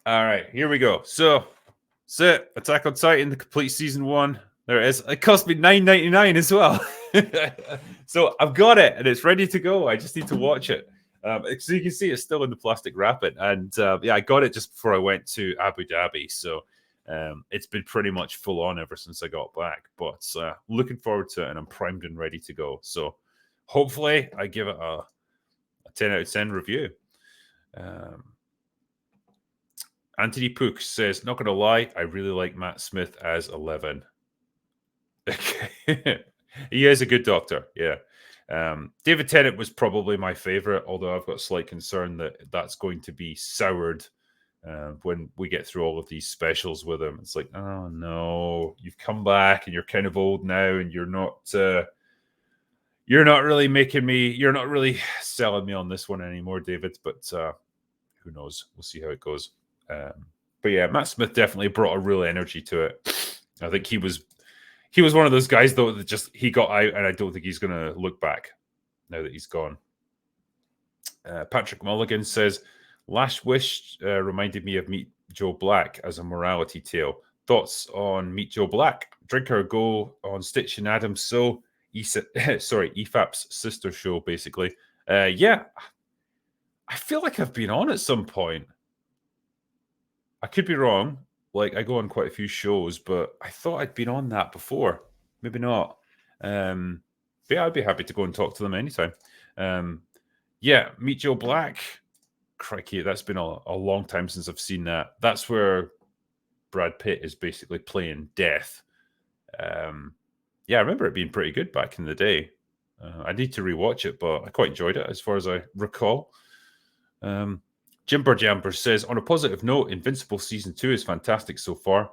All right, here we go. So, that's it. Attack on Titan, the complete season one. There it is. It cost me $9.99 as well. So I've got it and it's ready to go. I just need to watch it. So you can see it's still in the plastic wrapping. And yeah, I got it just before I went to Abu Dhabi. So it's been pretty much full on ever since I got back. But looking forward to it and I'm primed and ready to go. So hopefully I give it a 10 out of 10 review. Anthony Pook says, "Not gonna lie, I really like Matt Smith as 11." Okay. He is a good doctor, yeah. David Tennant was probably my favorite, although I've got slight concern that that's going to be soured when we get through all of these specials with him. It's like, oh no, you've come back and you're kind of old now, and you're not really making me, you're not really selling me on this one anymore, David. But who knows? We'll see how it goes. But yeah, Matt Smith definitely brought a real energy to it. I think he was one of those guys though that just he got out, and I don't think he's going to look back now that he's gone. Patrick Mulligan says, "Last Wish reminded me of Meet Joe Black as a morality tale. Thoughts on Meet Joe Black? Drinker go on Stitch and Adams So EFAP's sister show, basically. Yeah, I feel like I've been on at some point. I could be wrong. Like, I go on quite a few shows, but I thought I'd been on that before. Maybe not. But yeah, I'd be happy to go and talk to them anytime. Yeah, Meet Joe Black. Crikey, that's been a long time since I've seen that. That's where Brad Pitt is basically playing death. Yeah, I remember it being pretty good back in the day. I need to rewatch it, but I quite enjoyed it as far as I recall. Jimber Jamper says, "On a positive note, Invincible Season 2 is fantastic so far.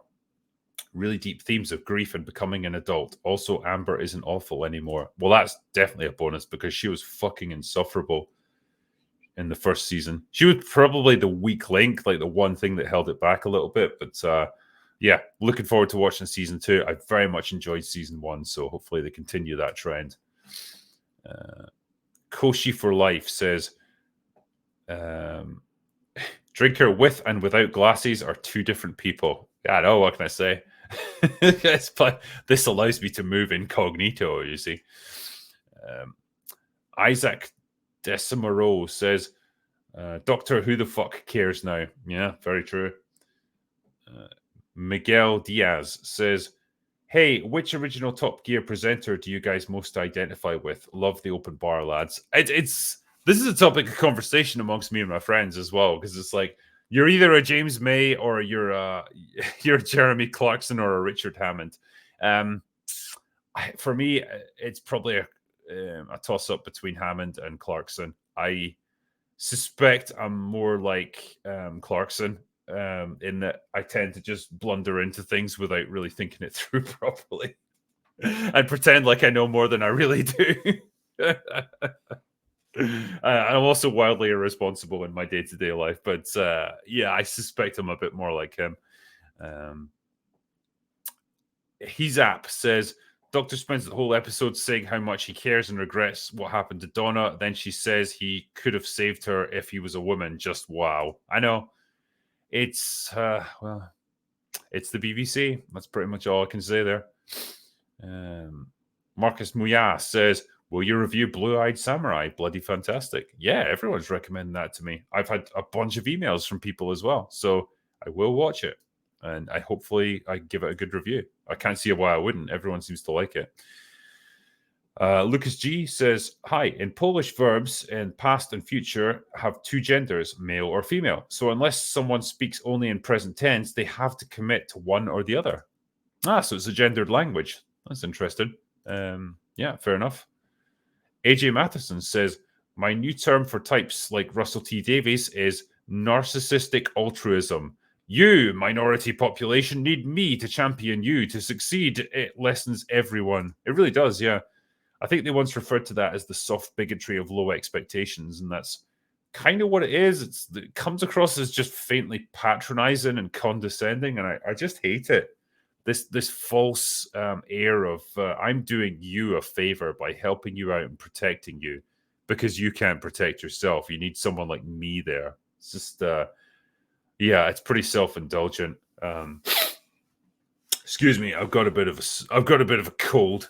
Really deep themes of grief and becoming an adult. Also, Amber isn't awful anymore." Well, that's definitely a bonus because she was fucking insufferable in the first season. She was probably the weak link, like the one thing that held it back a little bit. But yeah, looking forward to watching Season 2. I very much enjoyed Season 1, so hopefully they continue that trend. Koshi for Life says, "Drinker with and without glasses are two different people." Yeah, I know, what can I say? But this allows me to move incognito, you see. Isaac Desimero says, "Doctor, who the fuck cares now?" Yeah, very true. Miguel Diaz says, "Hey, which original Top Gear presenter do you guys most identify with? Love the open bar, lads." This is a topic of conversation amongst me and my friends as well, because it's like you're either a James May or you're a Jeremy Clarkson or a Richard Hammond. For me, it's probably a toss up between Hammond and Clarkson. I suspect I'm more like Clarkson in that I tend to just blunder into things without really thinking it through properly and pretend like I know more than I really do. I'm also wildly irresponsible in my day-to-day life, but yeah, I suspect I'm a bit more like him. His app says, "Doctor spends the whole episode saying how much he cares and regrets what happened to Donna. Then she says he could have saved her if he was a woman. Just wow." I know. It's well, it's the BBC. That's pretty much all I can say there. Marcus Muyas says, "Will you review Blue Eyed Samurai? Bloody fantastic." Yeah, everyone's recommending that to me. I've had a bunch of emails from people as well. So I will watch it. And hopefully I give it a good review. I can't see why I wouldn't. Everyone seems to like it. Lucas G says, "Hi, in Polish verbs in past and future have two genders, male or female. So unless someone speaks only in present tense, they have to commit to one or the other." Ah, so it's a gendered language. That's interesting. Yeah, fair enough. AJ Matheson says, My new term for types like Russell T Davies is narcissistic altruism. You, minority population, need me to champion you to succeed. It lessens everyone. It really does, yeah. I think they once referred to that as the soft bigotry of low expectations, and that's kind of what it is. It comes across as just faintly patronizing and condescending, and I just hate it. This false air of I'm doing you a favor by helping you out and protecting you because you can't protect yourself. You need someone like me there. It's just yeah, it's pretty self-indulgent. Excuse me, I've got a bit of a cold.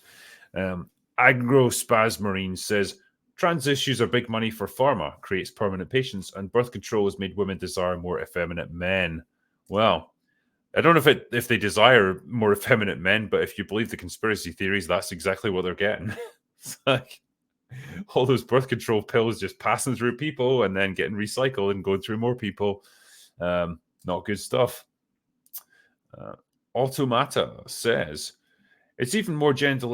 Agrospasmarine says trans issues are big money for pharma, creates permanent patients, and birth control has made women desire more effeminate men. Well, I don't know if they desire more effeminate men, but if you believe the conspiracy theories, that's exactly what they're getting. It's like all those birth control pills just passing through people and then getting recycled and going through more people. Not good stuff. Automata says, it's even more gender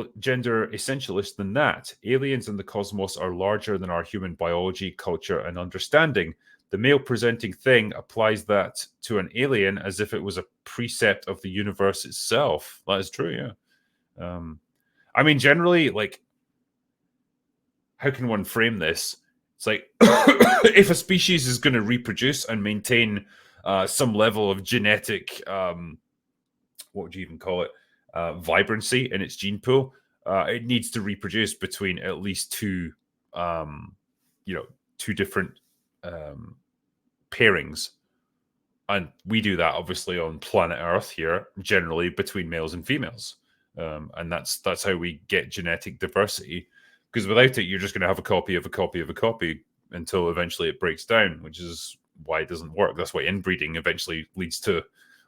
essentialist than that. Aliens and the cosmos are larger than our human biology, culture, and understanding. The male presenting thing applies that to an alien as if it was a precept of the universe itself. That is true, yeah. I mean, generally, like, how can one frame this? It's like, if a species is going to reproduce and maintain some level of genetic, what would you even call it? Vibrancy in its gene pool, it needs to reproduce between at least two different pairings. And we do that obviously on planet Earth here, generally between males and females. And that's how we get genetic diversity. Because without it, you're just going to have a copy of a copy of a copy until eventually it breaks down, which is why it doesn't work. That's why inbreeding eventually leads to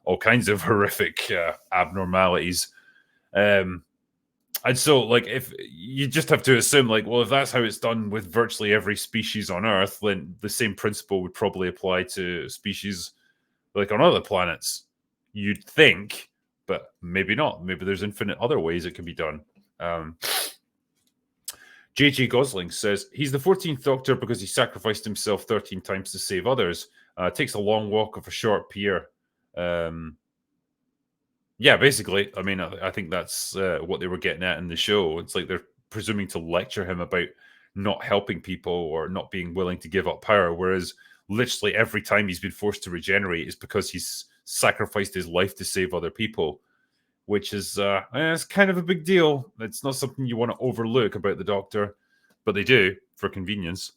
all kinds of horrific abnormalities. And so, like, if you just have to assume, like, well, if that's how it's done with virtually every species on Earth, then the same principle would probably apply to species like on other planets. You'd think, but maybe not. Maybe there's infinite other ways it can be done. JJ Gosling says he's the 14th Doctor because he sacrificed himself 13 times to save others. Takes a long walk of a short pier. Yeah, basically. I mean, I think that's what they were getting at in the show. It's like they're presuming to lecture him about not helping people or not being willing to give up power, whereas literally every time he's been forced to regenerate is because he's sacrificed his life to save other people, which is it's kind of a big deal. It's not something you want to overlook about the Doctor, but they do for convenience.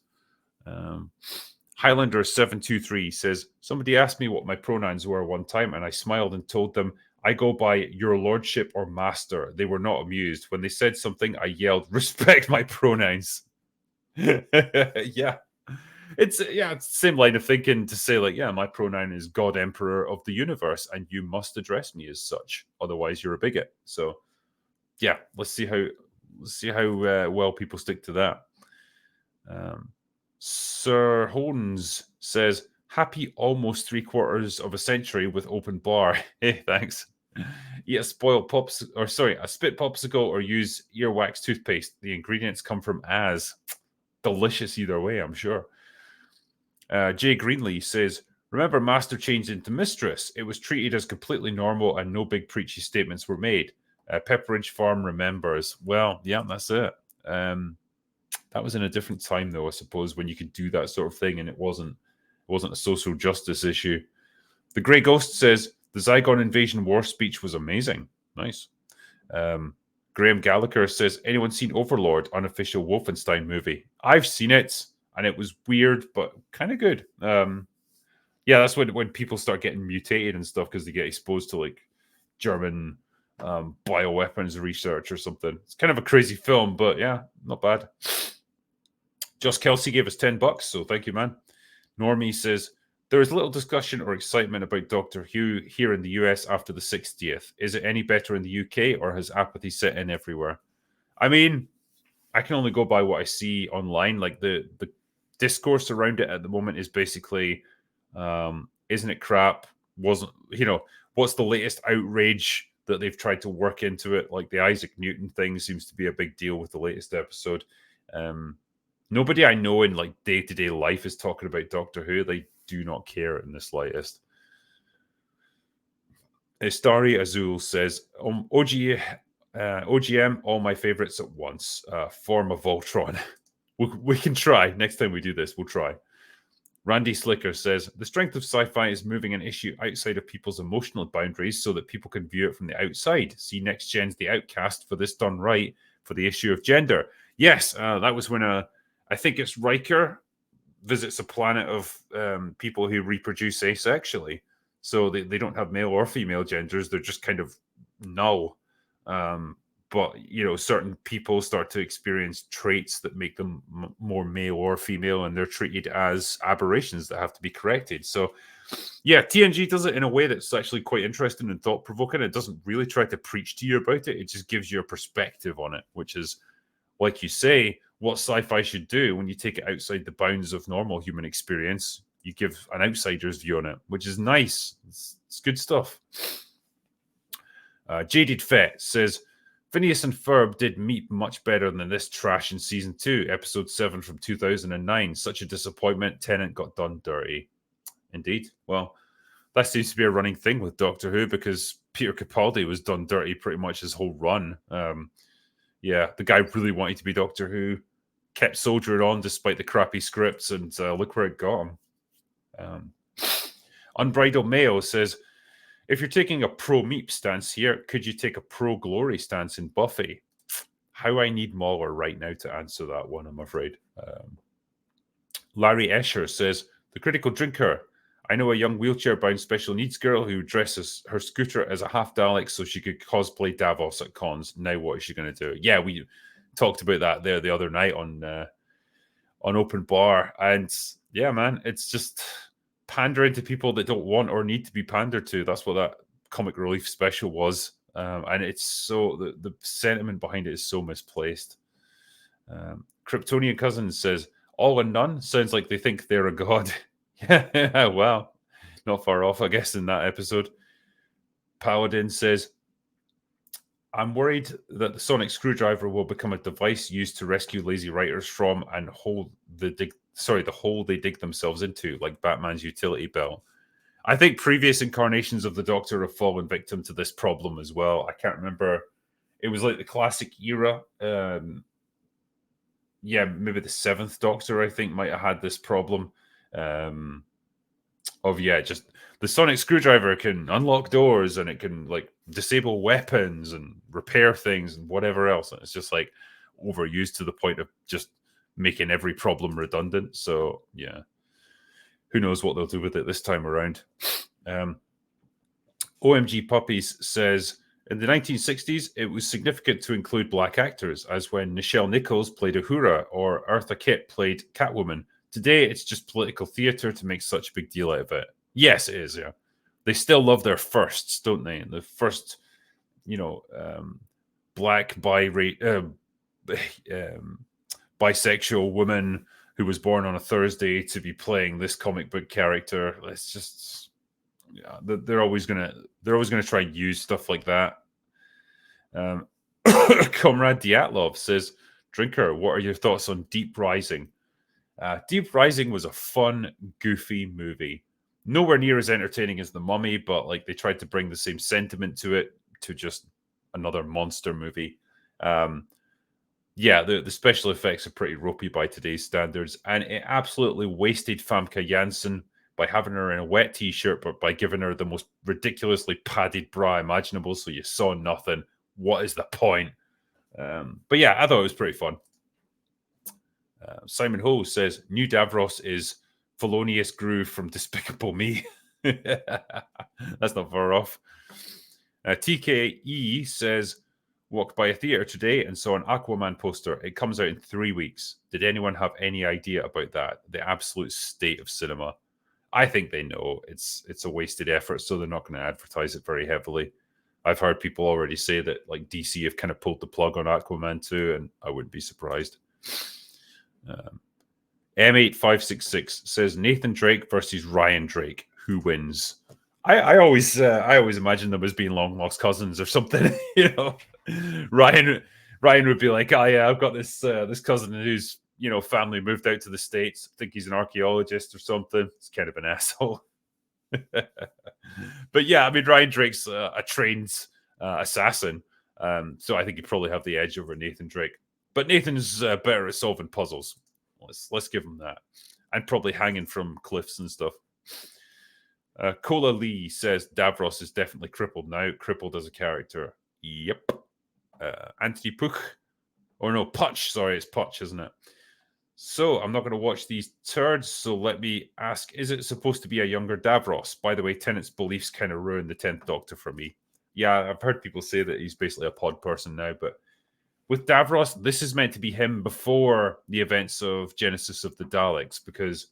Highlander 723 says, somebody asked me what my pronouns were one time, and I smiled and told them, I go by your lordship or master. They were not amused. When they said something, I yelled, respect my pronouns. Yeah. It's the same line of thinking to say, like, yeah, my pronoun is God Emperor of the universe, and you must address me as such. Otherwise, you're a bigot. So, yeah, let's see how well people stick to that. Sir Holmes says, happy almost 3/4 of a century with open bar. Hey, thanks. Eat a spit popsicle or use earwax toothpaste. The ingredients come from as. Delicious either way, I'm sure. Jay Greenlee says, remember Master changed into Mistress. It was treated as completely normal and no big preachy statements were made. Pepperidge Farm remembers. Well, yeah, that's it. That was in a different time, though, I suppose, when you could do that sort of thing and it wasn't a social justice issue. The Grey Ghost says, the Zygon Invasion War speech was amazing. Nice. Graham Gallagher says, anyone seen Overlord, unofficial Wolfenstein movie? I've seen it, and it was weird, but kind of good. Yeah, that's when people start getting mutated and stuff because they get exposed to, like, German bioweapons research or something. It's kind of a crazy film, but yeah, not bad. Josh Kelsey gave us $10, so thank you, man. Normie says, there is little discussion or excitement about Doctor Who here in the US after the 60th. Is it any better in the UK, or has apathy set in everywhere? I mean, I can only go by what I see online. Like, the discourse around it at the moment is basically, isn't it crap? What's the latest outrage that they've tried to work into it? Like, the Isaac Newton thing seems to be a big deal with the latest episode. Nobody I know in like day-to-day life is talking about Doctor Who. They do not care in the slightest. Starry Azul says, OGM, all my favorites at once. Form of Voltron. we can try. Next time we do this, we'll try. Randy Slicker says, the strength of sci-fi is moving an issue outside of people's emotional boundaries so that people can view it from the outside. See Next Gen's The Outcast for this done right for the issue of gender. Yes, that was when I think it's Riker visits a planet of people who reproduce asexually. So they don't have male or female genders. They're just kind of null. But, you know, certain people start to experience traits that make them more male or female, and they're treated as aberrations that have to be corrected. So, yeah, TNG does it in a way that's actually quite interesting and thought-provoking. It doesn't really try to preach to you about it. It just gives you a perspective on it, which is, like you say, what sci-fi should do when you take it outside the bounds of normal human experience. You give an outsider's view on it, which is nice. It's good stuff. Jaded Fett says, Phineas and Ferb did meet much better than this trash in season 2, episode 7 from 2009. Such a disappointment. Tennant got done dirty. Indeed. Well, that seems to be a running thing with Doctor Who because Peter Capaldi was done dirty pretty much his whole run. Yeah, the guy really wanted to be Doctor Who, kept soldiering on despite the crappy scripts, and look where it got him. Unbridled Mayo says, if you're taking a pro-Meep stance here, could you take a pro-Glory stance in Buffy? How I need Mahler right now to answer that one, I'm afraid. Larry Escher says, the critical drinker. I know a young wheelchair-bound special needs girl who dresses her scooter as a half Dalek so she could cosplay Davos at cons. Now what is she going to do? Yeah, we talked about that there the other night on Open Bar. And yeah, man, it's just pandering to people that don't want or need to be pandered to. That's what that comic relief special was. And it's so, the sentiment behind it is so misplaced. Kryptonian Cousin says, all and none sounds like they think they're a god. Yeah, well, not far off, I guess, in that episode. Paladin says, I'm worried that the sonic screwdriver will become a device used to rescue lazy writers from and hold the hole they dig themselves into, like Batman's utility belt. I think previous incarnations of the Doctor have fallen victim to this problem as well. I can't remember. It was like the classic era. Yeah, maybe the 7th Doctor, I think, might have had this problem. Just the sonic screwdriver can unlock doors and it can like disable weapons and repair things and whatever else. And it's just like overused to the point of just making every problem redundant. So yeah, who knows what they'll do with it this time around. OMG Puppies says, in the 1960s, it was significant to include black actors, as when Nichelle Nichols played Uhura or Eartha Kitt played Catwoman. Today, it's just political theater to make such a big deal out of it. Yes, it is, yeah. They still love their firsts, don't they? The first, black bisexual woman who was born on a Thursday to be playing this comic book character. It's just... yeah, they're always gonna try and use stuff like that. Comrade Dyatlov says, Drinker, what are your thoughts on Deep Rising? Deep Rising was a fun, goofy movie. Nowhere near as entertaining as The Mummy, but like they tried to bring the same sentiment to it, to just another monster movie. The special effects are pretty ropey by today's standards, and it absolutely wasted Famke Janssen by having her in a wet t-shirt, but by giving her the most ridiculously padded bra imaginable, so you saw nothing. What is the point? But yeah, I thought it was pretty fun. Simon Ho says, New Davros is Felonious Groove from Despicable Me. That's not far off. TKE says, walked by a theater today and saw an Aquaman poster. It comes out in 3 weeks. Did anyone have any idea about that? The absolute state of cinema. I think they know it's a wasted effort, so they're not going to advertise it very heavily. I've heard people already say that like DC have kind of pulled the plug on Aquaman 2, and I wouldn't be surprised. M8566 says Nathan Drake versus Ryan Drake. Who wins? I always imagine them as being long lost cousins or something. Ryan would be like, oh yeah, I've got this cousin who's family moved out to the States. I think he's an archaeologist or something. It's kind of an asshole. But yeah, I mean, Ryan Drake's a trained assassin. So I think he'd probably have the edge over Nathan Drake. But Nathan's better at solving puzzles. Let's give him that. And probably hanging from cliffs and stuff. Cola Lee says Davros is definitely crippled now. Crippled as a character. Yep. Anthony Puch. Or no, Putch. Sorry, it's Putch, isn't it? So I'm not going to watch these turds. So let me ask, is it supposed to be a younger Davros? By the way, Tennant's beliefs kind of ruined the 10th Doctor for me. Yeah, I've heard people say that he's basically a pod person now, but with Davros, this is meant to be him before the events of Genesis of the Daleks, because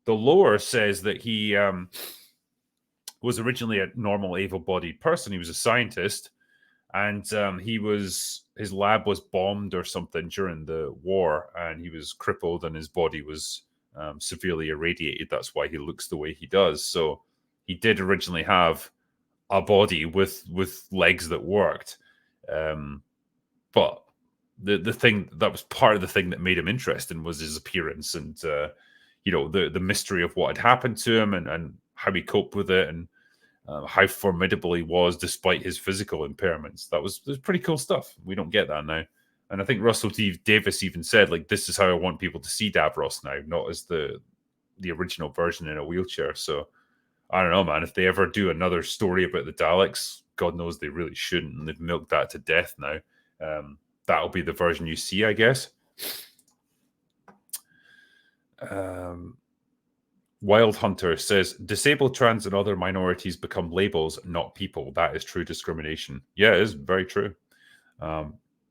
the lore says that he was originally a normal able-bodied person. He was a scientist, and his lab was bombed or something during the war, and he was crippled, and his body was severely irradiated. That's why he looks the way he does. So he did originally have a body with legs that worked, but the thing that was part of the thing that made him interesting was his appearance and the mystery of what had happened to him and how he coped with it and how formidable he was despite his physical impairments. That was pretty cool stuff. We don't get that now. And I think Russell T. Davis even said, like, this is how I want people to see Davros now, not as the original version in a wheelchair. So I don't know, man. If they ever do another story about the Daleks, God knows they really shouldn't. And they've milked that to death now. That'll be the version you see, I guess. Wild Hunter says, disabled, trans, and other minorities become labels, not people. That is true discrimination. Yeah, it is very true.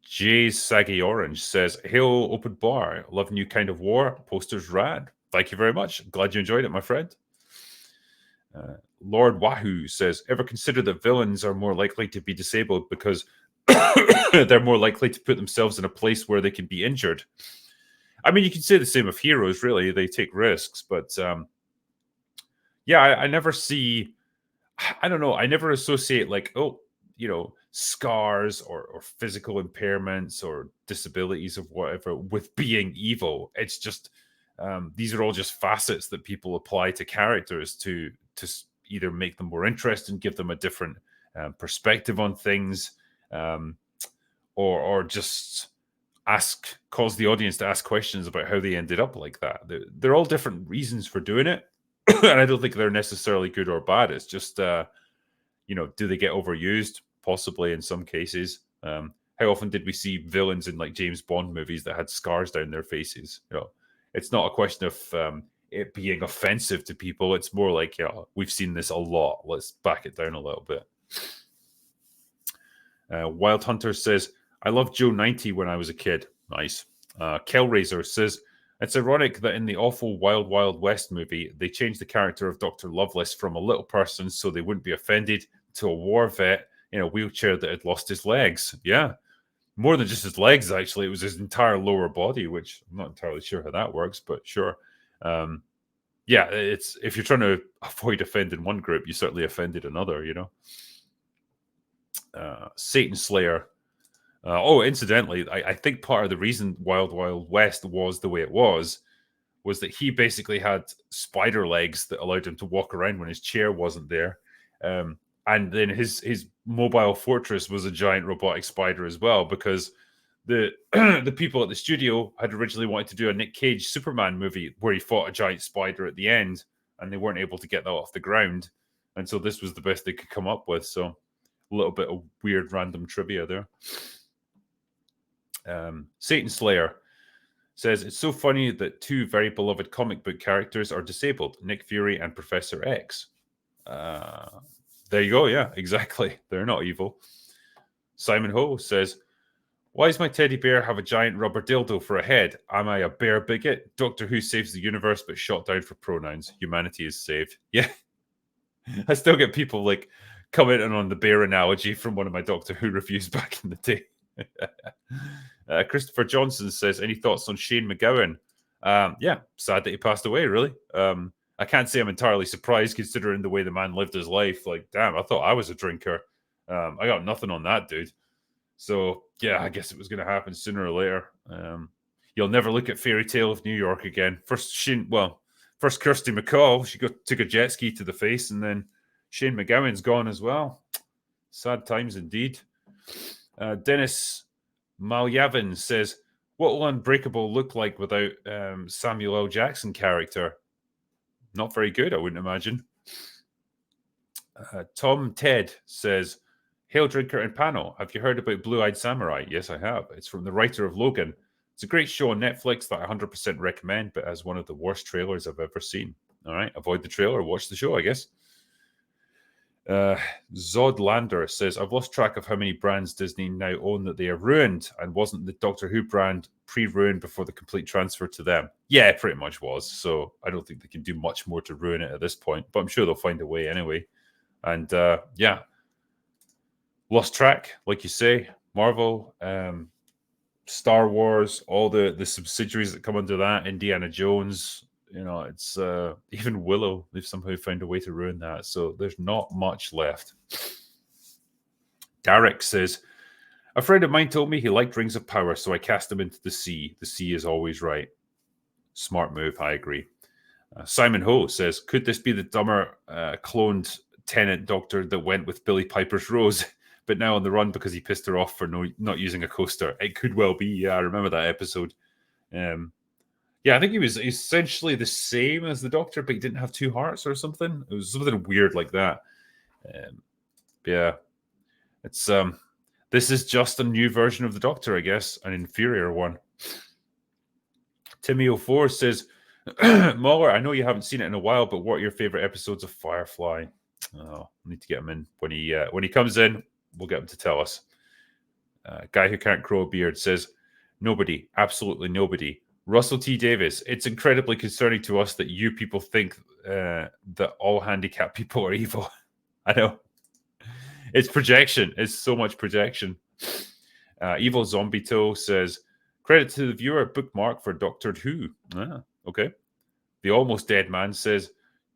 Jay's Saggy Orange says, hail open bar. Love new kind of war. Posters rad. Thank you very much. Glad you enjoyed it, my friend. Lord Wahoo says, ever consider that villains are more likely to be disabled because they're more likely to put themselves in a place where they can be injured? I mean, you can say the same of heroes, really. They take risks, but yeah, I never see, I don't know, I never associate like, scars or physical impairments or disabilities of whatever with being evil. It's just, these are all just facets that people apply to characters to either make them more interesting, give them a different perspective on things, or just cause the audience to ask questions about how they ended up like that. They're all different reasons for doing it. And I don't think they're necessarily good or bad. It's just, do they get overused? Possibly in some cases. How often did we see villains in like James Bond movies that had scars down their faces? It's not a question of it being offensive to people. It's more like, we've seen this a lot. Let's back it down a little bit. Wild Hunter says, I loved Joe 90 when I was a kid. Nice. Kellraiser says, it's ironic that in the awful Wild Wild West movie, they changed the character of Dr. Lovelace from a little person so they wouldn't be offended to a war vet in a wheelchair that had lost his legs. Yeah. More than just his legs, actually. It was his entire lower body, which I'm not entirely sure how that works, but sure. Yeah, it's if you're trying to avoid offending one group, you certainly offended another, Satan Slayer. Incidentally, I think part of the reason Wild Wild West was the way it was that he basically had spider legs that allowed him to walk around when his chair wasn't there. And then his mobile fortress was a giant robotic spider as well, because the the people at the studio had originally wanted to do a Nick Cage Superman movie where he fought a giant spider at the end, and they weren't able to get that off the ground. And so this was the best they could come up with. So a little bit of weird random trivia there. Satan Slayer says, it's so funny that two very beloved comic book characters are disabled, Nick Fury and Professor X. There you go. Yeah, exactly. They're not evil. Simon Ho says, why does my teddy bear have a giant rubber dildo for a head? Am I a bear bigot? Doctor Who saves the universe but shot down for pronouns. Humanity is saved. Yeah. I still get people like commenting on the bear analogy from one of my Doctor Who reviews back in the day. Christopher Johnson says, any thoughts on Shane McGowan? Yeah, sad that he passed away, really. I can't say I'm entirely surprised considering the way the man lived his life. Like, damn, I thought I was a drinker. I got nothing on that dude. So, yeah, I guess it was going to happen sooner or later. You'll never look at Fairy Tale of New York again. First Kirsty McCall, she took a jet ski to the face, and then Shane McGowan's gone as well. Sad times indeed. Dennis Malyavin says, what will Unbreakable look like without Samuel L. Jackson character? Not very good, I wouldn't imagine. Tom Ted says, Hail Drinker and Panel, have you heard about Blue-Eyed Samurai? Yes, I have. It's from the writer of Logan. It's a great show on Netflix that I 100% recommend, but has one of the worst trailers I've ever seen. All right, avoid the trailer, watch the show, I guess. Zodlander says, I've lost track of how many brands Disney now own that they have ruined, and wasn't the Doctor Who brand pre-ruined before the complete transfer to them? Yeah, it pretty much was. So I don't think they can do much more to ruin it at this point, but I'm sure they'll find a way anyway. And yeah, lost track, like you say. Marvel, Star Wars, all the subsidiaries that come under that, Indiana Jones, you know, it's even Willow, they've somehow found a way to ruin that. So there's not much left. Derek says, a friend of mine told me he liked Rings of Power, so I cast him into the sea. The sea is always right. Smart move, I agree. Simon Ho says, could this be the dumber cloned Tennant Doctor that went with Billy Piper's Rose, but now on the run because he pissed her off for not using a coaster? It could well be. Yeah, I remember that episode. Yeah, I think he was essentially the same as the Doctor, but he didn't have two hearts or something. It was something weird like that. Yeah, it's this is just a new version of the Doctor, I guess, an inferior one. Timmy 04 says, Muller, I know you haven't seen it in a while, but what are your favorite episodes of Firefly? Oh, I need to get him in when he comes in. We'll get him to tell us. Guy who can't grow a beard says, nobody, absolutely nobody. Russell T. Davis, it's incredibly concerning to us that you people think that all handicapped people are evil. I know. It's projection. It's so much projection. Evil Zombie Toe says, credit to the viewer, bookmark for Doctor Who. Okay. The Almost Dead Man says,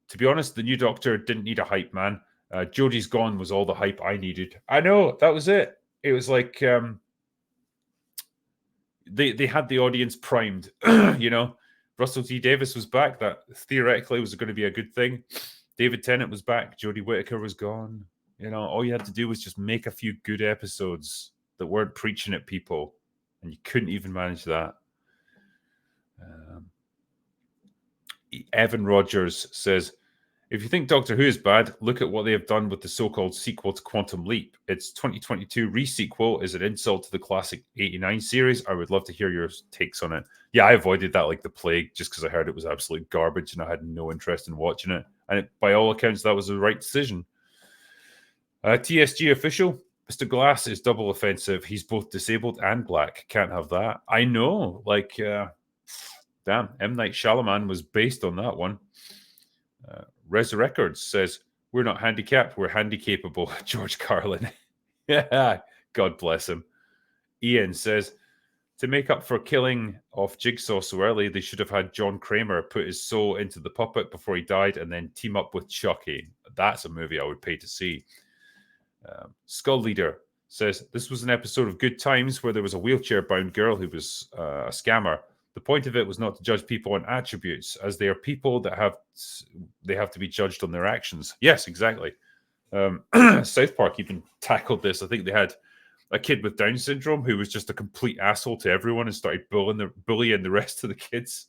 to be honest, the new Doctor didn't need a hype man. Jodie's Gone was all the hype I needed. I know, that was it. It was like they had the audience primed. You know, Russell T. Davis was back. That theoretically was going to be a good thing. David Tennant was back. Jodie Whittaker was gone. You know, all you had to do was just make a few good episodes that weren't preaching at people, and you couldn't even manage that. Evan Rogers says, if you think Doctor Who is bad, look at what they have done with the so-called sequel to Quantum Leap. Its 2022 re-sequel is an insult to the classic 89 series. I would love to hear your takes on it. Yeah, I avoided that like the plague just because I heard it was absolute garbage and I had no interest in watching it. And by all accounts, that was the right decision. TSG official, Mr. Glass is double offensive. He's both disabled and black. Can't have that. I know. Like, damn, M. Night Shyamalan was based on that one. Resurrecords says, we're not handicapped, we're handy-capable. George Carlin. Yeah, God bless him. Ian says, to make up for killing off Jigsaw so early, they should have had John Kramer put his soul into the puppet before he died and then team up with Chucky. That's a movie I would pay to see. Skull Leader says, this was an episode of Good Times where there was a wheelchair-bound girl who was a scammer. The point of it was not to judge people on attributes, as they are people that have to be judged on their actions. Yes, exactly. South Park even tackled this. I think they had a kid with Down syndrome who was just a complete asshole to everyone and started bullying the rest of the kids.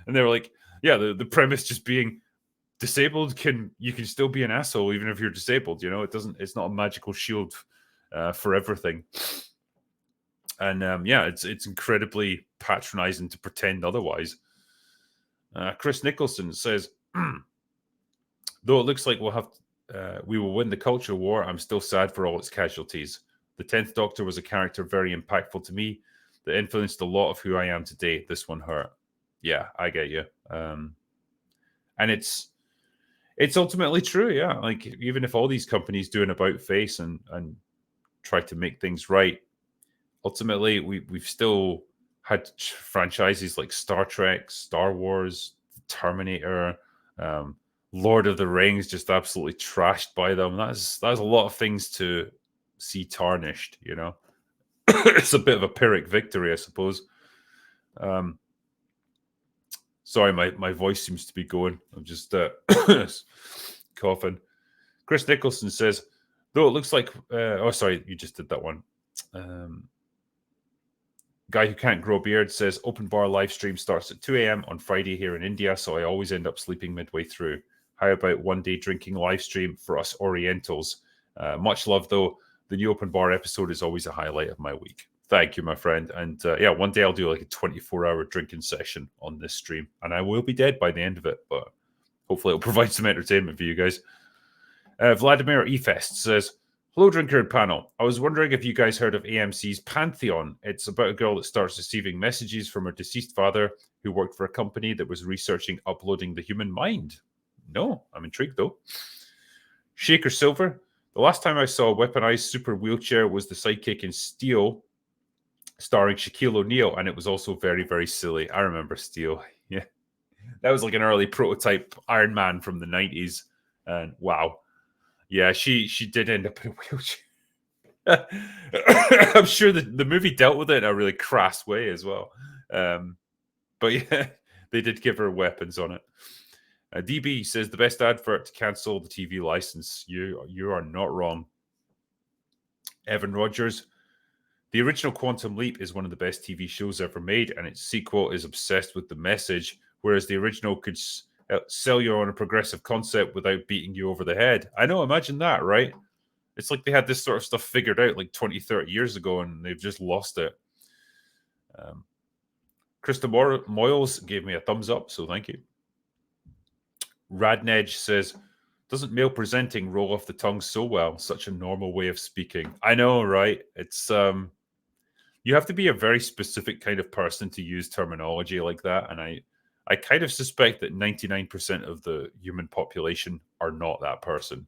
And they were like, yeah, the premise just being disabled, you can still be an asshole even if you're disabled. You know, it's not a magical shield for everything. And yeah, it's incredibly patronizing to pretend otherwise. Chris Nicholson says, though it looks like we will win the culture war, I'm still sad for all its casualties. The 10th Doctor was a character very impactful to me that influenced a lot of who I am today. This one hurt. Yeah, I get you. And it's ultimately true, yeah. Like, even if all these companies do an about face and try to make things right, ultimately, we've still had franchises like Star Trek, Star Wars, Terminator, Lord of the Rings just absolutely trashed by them. That's a lot of things to see tarnished, you know. It's a bit of a Pyrrhic victory, I suppose. Sorry, my voice seems to be going. I'm just coughing. Chris Nicholson says, though it looks like... oh, sorry, you just did that one. Guy who can't grow a beard says, open bar live stream starts at 2 a.m. on Friday here in India, so I always end up sleeping midway through. How about one day drinking live stream for us Orientals? Much love, though. The new open bar episode is always a highlight of my week. Thank you, my friend. And yeah, one day I'll do like a 24-hour drinking session on this stream, and I will be dead by the end of it, but hopefully it'll provide some entertainment for you guys. Vladimir Efest says, hello, drinker and panel. I was wondering if you guys heard of AMC's Pantheon. It's about a girl that starts receiving messages from her deceased father who worked for a company that was researching uploading the human mind. No, I'm intrigued though. Shaker Silver. The last time I saw a weaponized super wheelchair was the sidekick in Steel, starring Shaquille O'Neal, and it was also very, very silly. I remember Steel. Yeah. That was like an early prototype Iron Man from the 90s. And wow. Yeah, she did end up in a wheelchair. I'm sure the movie dealt with it in a really crass way as well. But yeah, they did give her weapons on it. DB says the best advert to cancel the TV license. You are not wrong. Evan Rogers. The original Quantum Leap is one of the best TV shows ever made, and its sequel is obsessed with the message, whereas the original could sell you on a progressive concept without beating you over the head. I know, imagine that, right? It's like they had this sort of stuff figured out like 20, 30 years ago, and they've just lost it. Krista Moyles gave me a thumbs up, so thank you. Radnedge says, doesn't male presenting roll off the tongue so well? Such a normal way of speaking. I know, right? It's you have to be a very specific kind of person to use terminology like that, and I kind of suspect that 99% of the human population are not that person.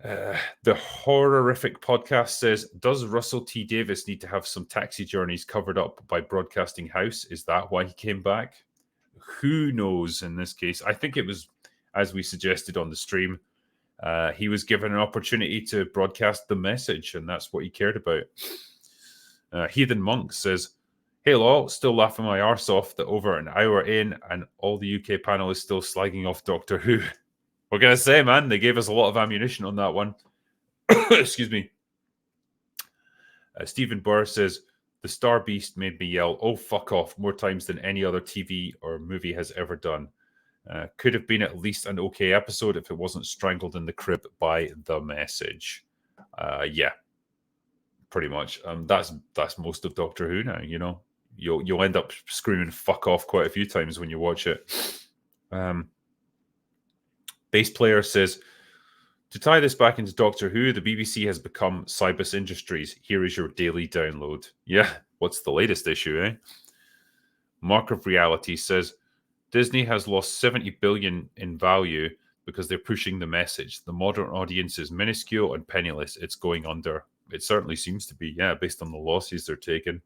The Horrific Podcast says, does Russell T. Davis need to have some taxi journeys covered up by Broadcasting House? Is that why he came back? Who knows in this case? I think it was, as we suggested on the stream, he was given an opportunity to broadcast the message, and that's what he cared about. Heathen Monk says, hey, lol, still laughing my arse off that over an hour in and all the UK panel is still slagging off Doctor Who. We're going to say, man, they gave us a lot of ammunition on that one. Excuse me. Stephen Burr says, the Star Beast made me yell, oh, fuck off, more times than any other TV or movie has ever done. Could have been at least an okay episode if it wasn't strangled in the crib by the message. Yeah, pretty much. That's most of Doctor Who now, you know. You'll end up screaming fuck off quite a few times when you watch it. Bass Player says, to tie this back into Doctor Who, the BBC has become Cybus Industries. Here is your daily download. Yeah, what's the latest issue, eh? Mark of Reality says, Disney has lost 70 billion in value because they're pushing the message. The modern audience is minuscule and penniless. It's going under. It certainly seems to be, yeah, based on the losses they're taking.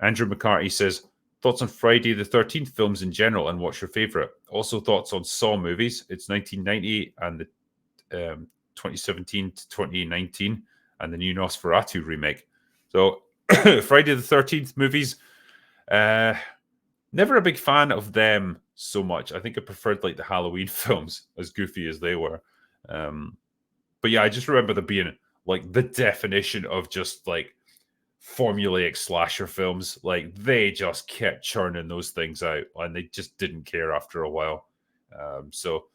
Andrew McCarthy says, thoughts on Friday the 13th films in general and what's your favourite? Also thoughts on Saw movies. It's 1990 and the 2017 to 2019 and the new Nosferatu remake. So Friday the 13th movies, never a big fan of them so much. I think I preferred like the Halloween films, as goofy as they were. But yeah, I just remember them being like the definition of just like formulaic slasher films. Like they just kept churning those things out and they just didn't care after a while. So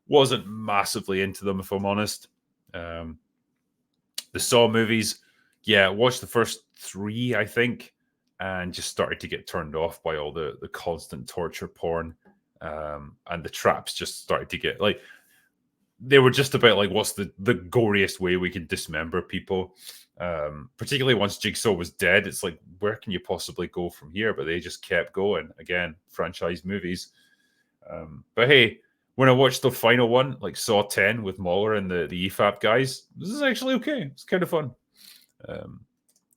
wasn't massively into them, if I'm honest. The Saw movies, yeah, watched the first 3, I think, and just started to get turned off by all the constant torture porn. And the traps just started to get like, they were just about like, what's the goriest way we can dismember people? Particularly once Jigsaw was dead, it's like, where can you possibly go from here? But they just kept going. Again, franchise movies. But hey, when I watched the final one, like Saw 10 with Mahler and the EFAP guys, this is actually okay. It's kind of fun.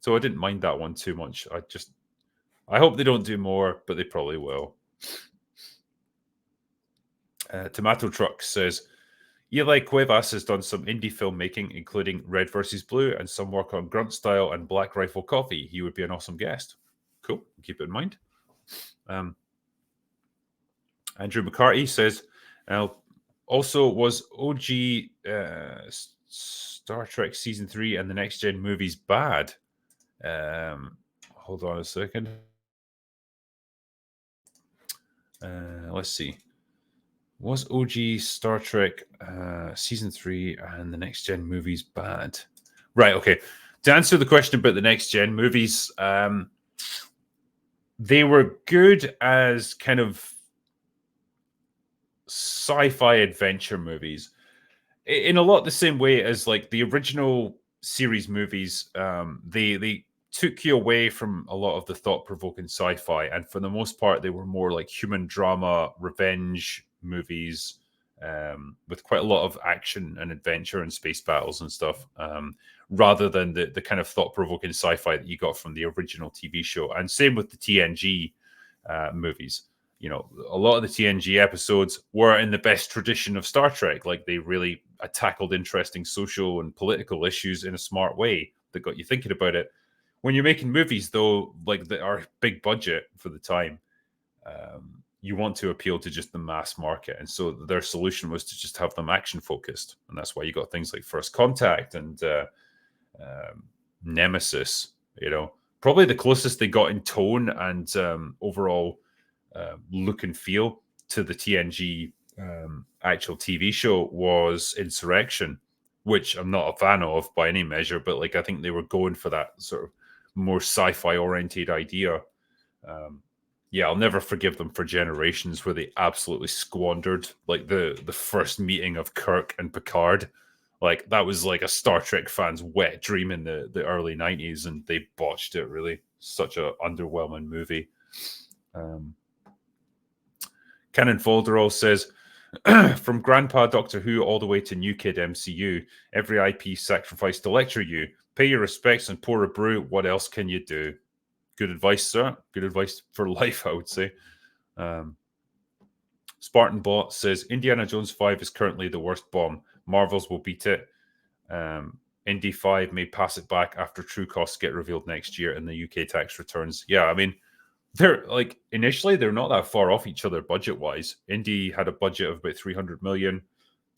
So I didn't mind that one too much. I hope they don't do more, but they probably will. Tomato Truck says, Eli Cuevas has done some indie filmmaking, including Red vs. Blue and some work on Grunt Style and Black Rifle Coffee. He would be an awesome guest. Cool. Keep it in mind. Andrew McCarty says, also, was OG Star Trek Season 3 and the Next Gen movies bad? Hold on a second. Let's see. Was OG Star Trek Season 3 and the Next Gen movies bad? Right, okay. To answer the question about the Next Gen movies, they were good as kind of sci-fi adventure movies in a lot the same way as like the original series movies. They took you away from a lot of the thought-provoking sci-fi, and for the most part they were more like human drama revenge movies, with quite a lot of action and adventure and space battles and stuff, rather than the kind of thought-provoking sci-fi that you got from the original TV show. And same with the TNG movies. You know, a lot of the TNG episodes were in the best tradition of Star Trek. Like, they really tackled interesting social and political issues in a smart way that got you thinking about it. When you're making movies, though, like that are big budget for the time, you want to appeal to just the mass market. And so their solution was to just have them action focused. And that's why you got things like First Contact and Nemesis, you know. Probably the closest they got in tone and overall look and feel to the TNG actual TV show was Insurrection, which I'm not a fan of by any measure, but like I think they were going for that sort of more sci-fi oriented idea. Yeah, I'll never forgive them for Generations, where they absolutely squandered like the first meeting of Kirk and Picard. Like, that was like a Star Trek fan's wet dream in the early 90s, and they botched it, really. Such a underwhelming movie. Cannon Folderall says, from Grandpa Doctor Who all the way to New Kid MCU, every IP sacrificed to lecture you. Pay your respects and pour a brew. What else can you do? Good advice, sir. Good advice for life, I would say. Spartan Bot says, Indiana Jones 5 is currently the worst bomb. Marvels will beat it. Indy 5 may pass it back after true costs get revealed next year and the UK tax returns. Yeah, I mean, they're like, initially they're not that far off each other budget wise. Indy had a budget of about 300 million.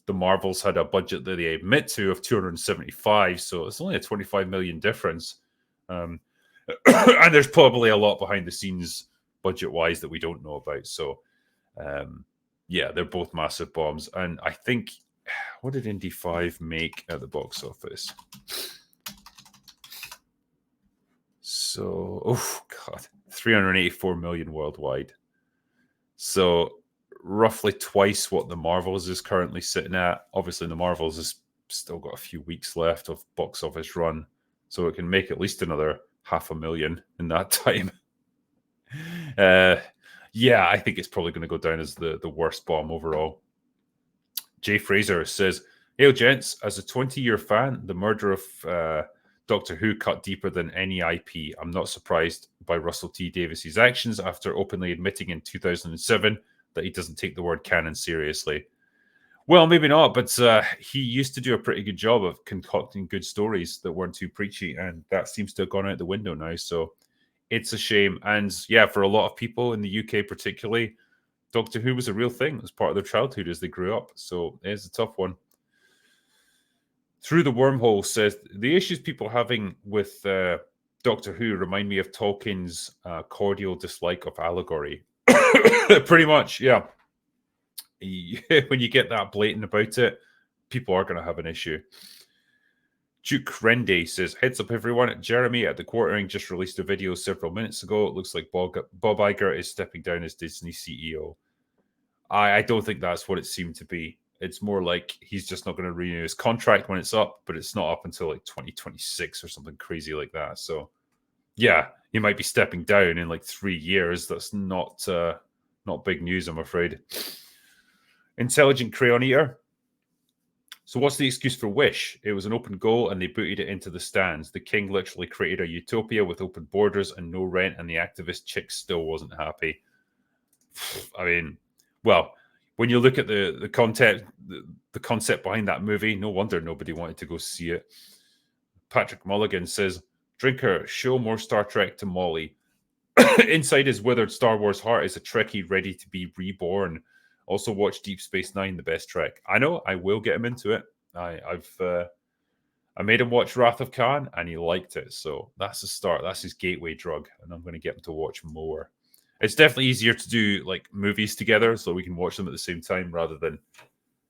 The Marvels had a budget that they admit to of 275, so it's only a 25 million difference. And there's probably a lot behind the scenes budget wise that we don't know about. So yeah, they're both massive bombs. And I think, what did Indy 5 make at the box office? So, oh God, 384 million worldwide. So roughly twice what the Marvels is currently sitting at. Obviously, the Marvels has still got a few weeks left of box office run, so it can make at least another 500,000 in that time. Yeah, I think it's probably going to go down as the worst bomb overall. Jay Fraser says, "Hail, gents. As a 20-year fan, the murder of Doctor Who cut deeper than any IP. I'm not surprised by Russell T Davies's actions after openly admitting in 2007 that he doesn't take the word canon seriously." Well, maybe not, but he used to do a pretty good job of concocting good stories that weren't too preachy, and that seems to have gone out the window now. So it's a shame. And yeah, for a lot of people in the UK particularly, Doctor Who was a real thing. It was part of their childhood as they grew up. So it's a tough one. Through the Wormhole says, the issues people having with Doctor Who remind me of Tolkien's cordial dislike of allegory. Pretty much, yeah. When you get that blatant about it, people are going to have an issue. Duke Rende says, heads up everyone, Jeremy at the Quartering just released a video several minutes ago. It looks like Bob Iger is stepping down as Disney CEO. I don't think that's what it seemed to be. It's more like he's just not going to renew his contract when it's up, but it's not up until like 2026 or something crazy like that. So yeah, he might be stepping down in like 3 years. That's not big news, I'm afraid. Intelligent Crayon Eater. So what's the excuse for Wish? It was an open goal and they booted it into the stands. The king literally created a utopia with open borders and no rent, and the activist chick still wasn't happy. I mean, well, when you look at the concept behind that movie, no wonder nobody wanted to go see it. Patrick Mulligan says, Drinker, show more Star Trek to Molly. Inside his withered Star Wars heart is a Trekkie ready to be reborn. Also, watch Deep Space Nine, the best Trek. I know. I will get him into it. I made him watch Wrath of Khan, and he liked it. So that's a start. That's his gateway drug, and I'm going to get him to watch more. It's definitely easier to do like movies together, so we can watch them at the same time rather than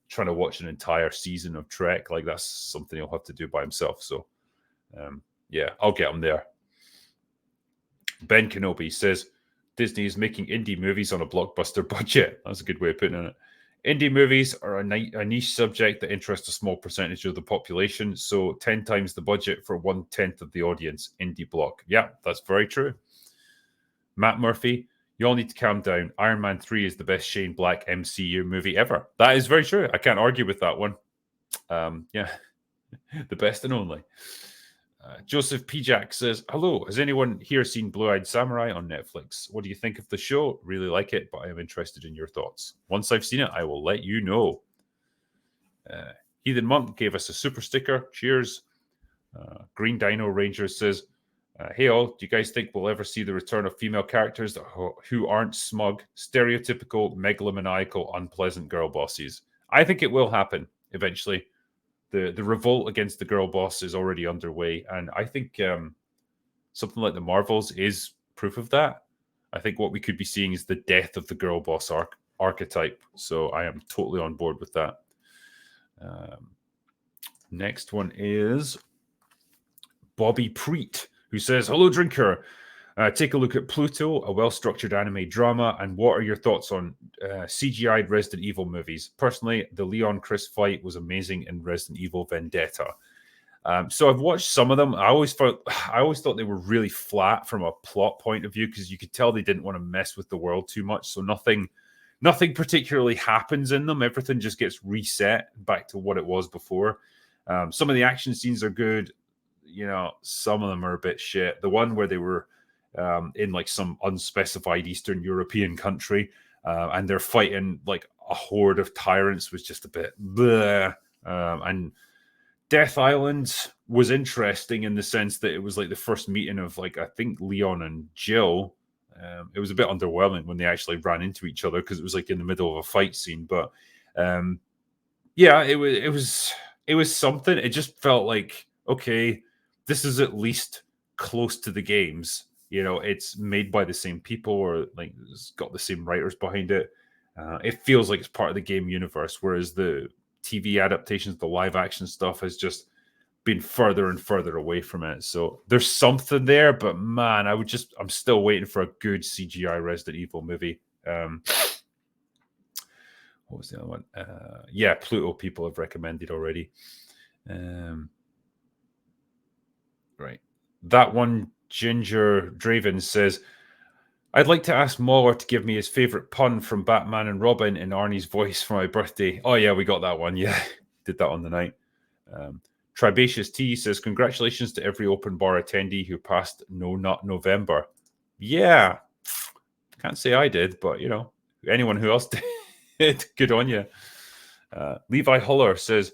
trying to watch an entire season of Trek. Like that's something he'll have to do by himself. So, yeah, I'll get him there. Ben Kenobi says Disney is making indie movies on a blockbuster budget. That's a good way of putting it. Indie movies are a niche subject that interests a small percentage of the population. So 10 times the budget for 1/10 of the audience. Indie block. Yeah, that's very true. Matt Murphy, you all need to calm down. Iron Man 3 is the best Shane Black MCU movie ever. That is very true. I can't argue with that one. Yeah, the best and only. Joseph Pijak says, hello, has anyone here seen Blue-Eyed Samurai on Netflix? What do you think of the show? Really like it, but I am interested in your thoughts. Once I've seen it, I will let you know. Heathen Monk gave us a super sticker. Cheers. Green Dino Ranger says, hey all, do you guys think we'll ever see the return of female characters who aren't smug, stereotypical, megalomaniacal, unpleasant girl bosses? I think it will happen eventually. The revolt against the girl boss is already underway, and I think something like the Marvels is proof of that. I think what we could be seeing is the death of the girl boss archetype. So I am totally on board with that. Next one is Bobby Preet, who says, hello, Drinker. Take a look at Pluto, a well-structured anime drama, and what are your thoughts on CGI'd Resident Evil movies? Personally, the Leon Chris fight was amazing in Resident Evil Vendetta. So I've watched some of them. I always thought they were really flat from a plot point of view because you could tell they didn't want to mess with the world too much. So nothing particularly happens in them. Everything just gets reset back to what it was before. Some of the action scenes are good. You know, some of them are a bit shit. The one where they were in like some unspecified Eastern European country, and they're fighting like a horde of tyrants was just a bit bleh. And Death Island was interesting in the sense that it was like the first meeting of like I think Leon and Jill. It was a bit underwhelming when they actually ran into each other because it was like in the middle of a fight scene. But yeah, it was something. It just felt like okay, this is at least close to the games. You know, it's made by the same people or like it's got the same writers behind it. It feels like it's part of the game universe, whereas the TV adaptations, the live action stuff has just been further and further away from it. So there's something there, but man, I'm still waiting for a good CGI Resident Evil movie. What was the other one? Yeah, Pluto people have recommended already. Right. That one, Ginger Draven says, I'd like to ask Mauler to give me his favorite pun from Batman and Robin in Arnie's voice for my birthday. Oh, yeah, we got that one. Yeah, did that on the night. Tribaceous T says, congratulations to every open bar attendee who passed No Nut November. Yeah, can't say I did, but, you know, anyone who else did, good on you. Levi Huller says,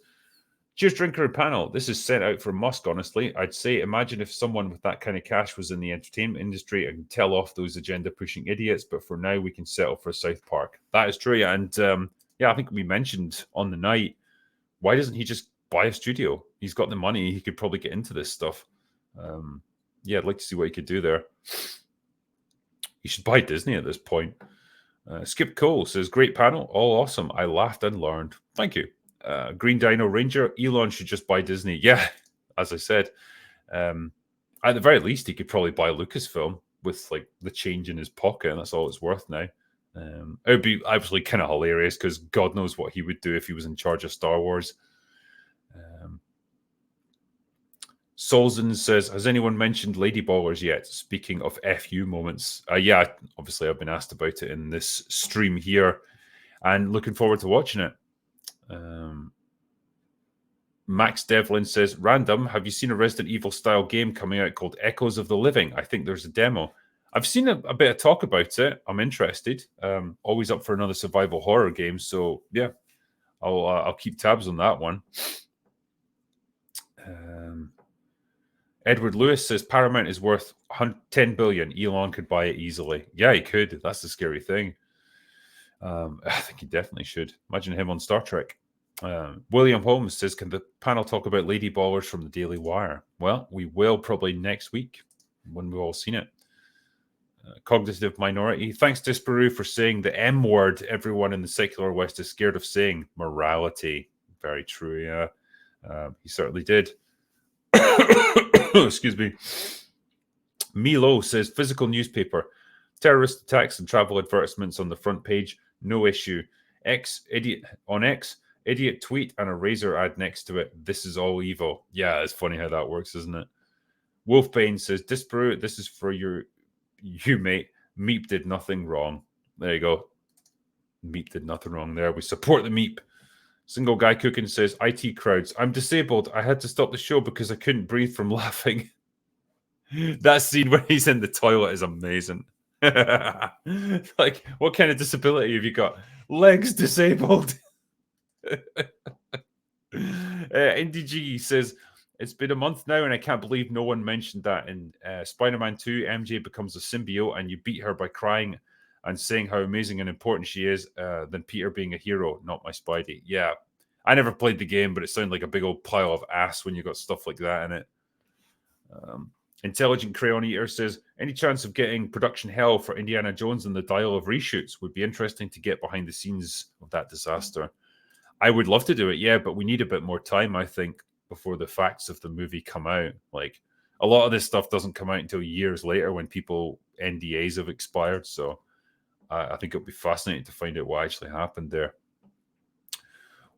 cheers, Drinker and panel. This is sent out from Musk, honestly. I'd say imagine if someone with that kind of cash was in the entertainment industry and tell off those agenda-pushing idiots, but for now, we can settle for South Park. That is true, yeah. And yeah, I think we mentioned on the night, why doesn't he just buy a studio? He's got the money. He could probably get into this stuff. Yeah, I'd like to see what he could do there. He should buy Disney at this point. Skip Cole says, great panel, all awesome. I laughed and learned. Thank you. Green Dino Ranger, Elon should just buy Disney. Yeah, as I said, at the very least, he could probably buy Lucasfilm with like the change in his pocket, and that's all it's worth now. It would be absolutely kind of hilarious because God knows what he would do if he was in charge of Star Wars. Solzen says, has anyone mentioned Lady Ballers yet? Speaking of FU moments. Yeah, obviously I've been asked about it in this stream here and looking forward to watching it. Max Devlin says, random, have you seen a Resident Evil style game coming out called Echoes of the Living? I think there's a demo. I've seen a bit of talk about it. I'm interested. Always up for another survival horror game. So yeah, I'll keep tabs on that one. Edward Lewis says Paramount is worth 10 billion. Elon could buy it easily. Yeah, he could. That's the scary thing. I think he definitely should. Imagine him on Star Trek. William Holmes says, can the panel talk about Lady Ballers from the Daily Wire? Well, we will probably next week when we've all seen it. Cognitive minority. Thanks, Disparu, for saying the M word everyone in the secular West is scared of saying. Morality. Very true, yeah. He certainly did. Excuse me. Milo says, physical newspaper. Terrorist attacks and travel advertisements on the front page. No issue. Idiot on X. Idiot tweet and a razor ad next to it. This is all evil. Yeah, it's funny how that works, isn't it? Wolfbane says, Disparu, this is for you, mate. Meep did nothing wrong. There you go. Meep did nothing wrong there. We support the Meep. Single Guy Cooking says, IT crowds. I'm disabled. I had to stop the show because I couldn't breathe from laughing. That scene when he's in the toilet is amazing. Like, what kind of disability have you got? Legs disabled. NDG says, it's been a month now and I can't believe no one mentioned that. In Spider-Man 2, MJ becomes a symbiote and you beat her by crying and saying how amazing and important she is than Peter being a hero, not my Spidey. Yeah, I never played the game, but it sounded like a big old pile of ass when you got stuff like that in it. Intelligent Crayon Eater says, any chance of getting production hell for Indiana Jones and the Dial of Reshoots? Would be interesting to get behind the scenes of that disaster. I would love to do it, yeah, but we need a bit more time, I think, before the facts of the movie come out. Like, a lot of this stuff doesn't come out until years later when people NDAs have expired. So I think it would be fascinating to find out what actually happened there.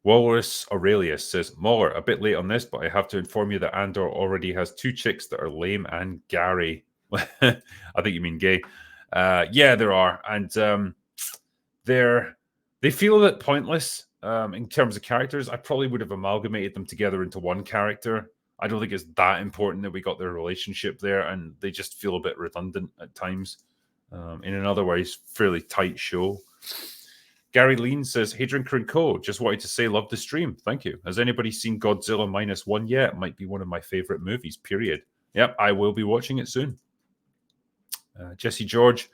Walrus Aurelius says, Muller, a bit late on this, but I have to inform you that Andor already has 2 chicks that are lame and Gary. I think you mean gay. Yeah, there are. And they feel a bit pointless in terms of characters. I probably would have amalgamated them together into one character. I don't think it's that important that we got their relationship there, and they just feel a bit redundant at times in an otherwise fairly tight show. Gary Lean says, hey, Drinker and Co. Just wanted to say, love the stream. Thank you. Has anybody seen Godzilla -1 yet? It might be one of my favorite movies, period. Yep, I will be watching it soon. Jesse George,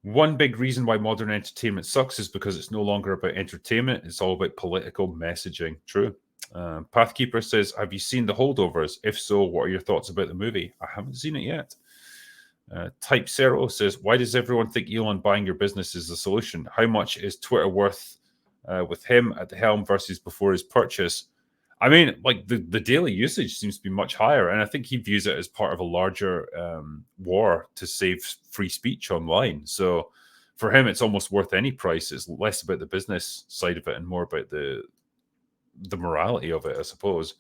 one big reason why modern entertainment sucks is because it's no longer about entertainment. It's all about political messaging. True. Pathkeeper says, have you seen The Holdovers? If so, what are your thoughts about the movie? I haven't seen it yet. Type Zero says, why does everyone think Elon buying your business is the solution? How much is Twitter worth with him at the helm versus before his purchase? I mean, like the daily usage seems to be much higher, and I think he views it as part of a larger war to save free speech online. So for him, it's almost worth any price. It's less about the business side of it and more about the morality of it, I suppose.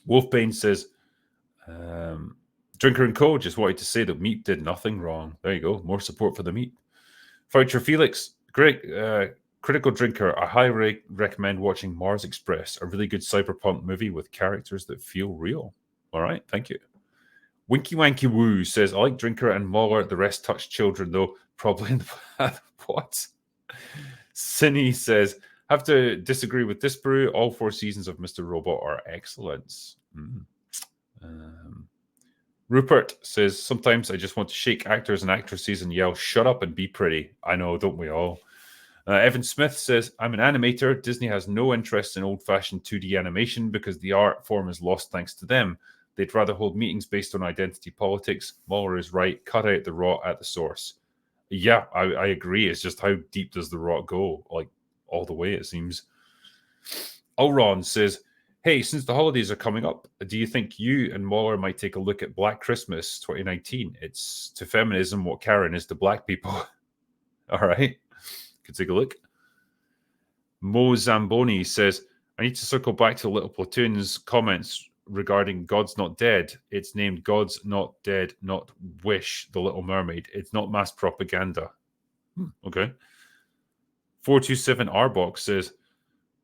Wolfbane says, Drinker and Co. just wanted to say that Meep did nothing wrong. There you go. More support for the Meep. Voucher Felix, great. Critical Drinker, I highly recommend watching Mars Express, a really good cyberpunk movie with characters that feel real. All right, thank you. Winky Wanky Woo says, I like Drinker and Muller. The rest touch children, though. Probably in the path. What? Cinny says, have to disagree with Disparu. All 4 seasons of Mr. Robot are excellent. Rupert says, sometimes I just want to shake actors and actresses and yell, shut up and be pretty. I know, don't we all? Evan Smith says, I'm an animator. Disney has no interest in old-fashioned 2D animation because the art form is lost thanks to them. They'd rather hold meetings based on identity politics. Mueller is right. Cut out the rot at the source. Yeah, I agree. It's just how deep does the rot go? Like, all the way, it seems. Elron says, hey, since the holidays are coming up, do you think you and Mueller might take a look at Black Christmas 2019? It's to feminism what Karen is to black people. All right. Could take a look. Mo Zamboni says, I need to circle back to Little Platoon's comments regarding God's Not Dead. It's named God's Not Dead, not Wish, The Little Mermaid. It's not mass propaganda. Okay. 427 Arbox says,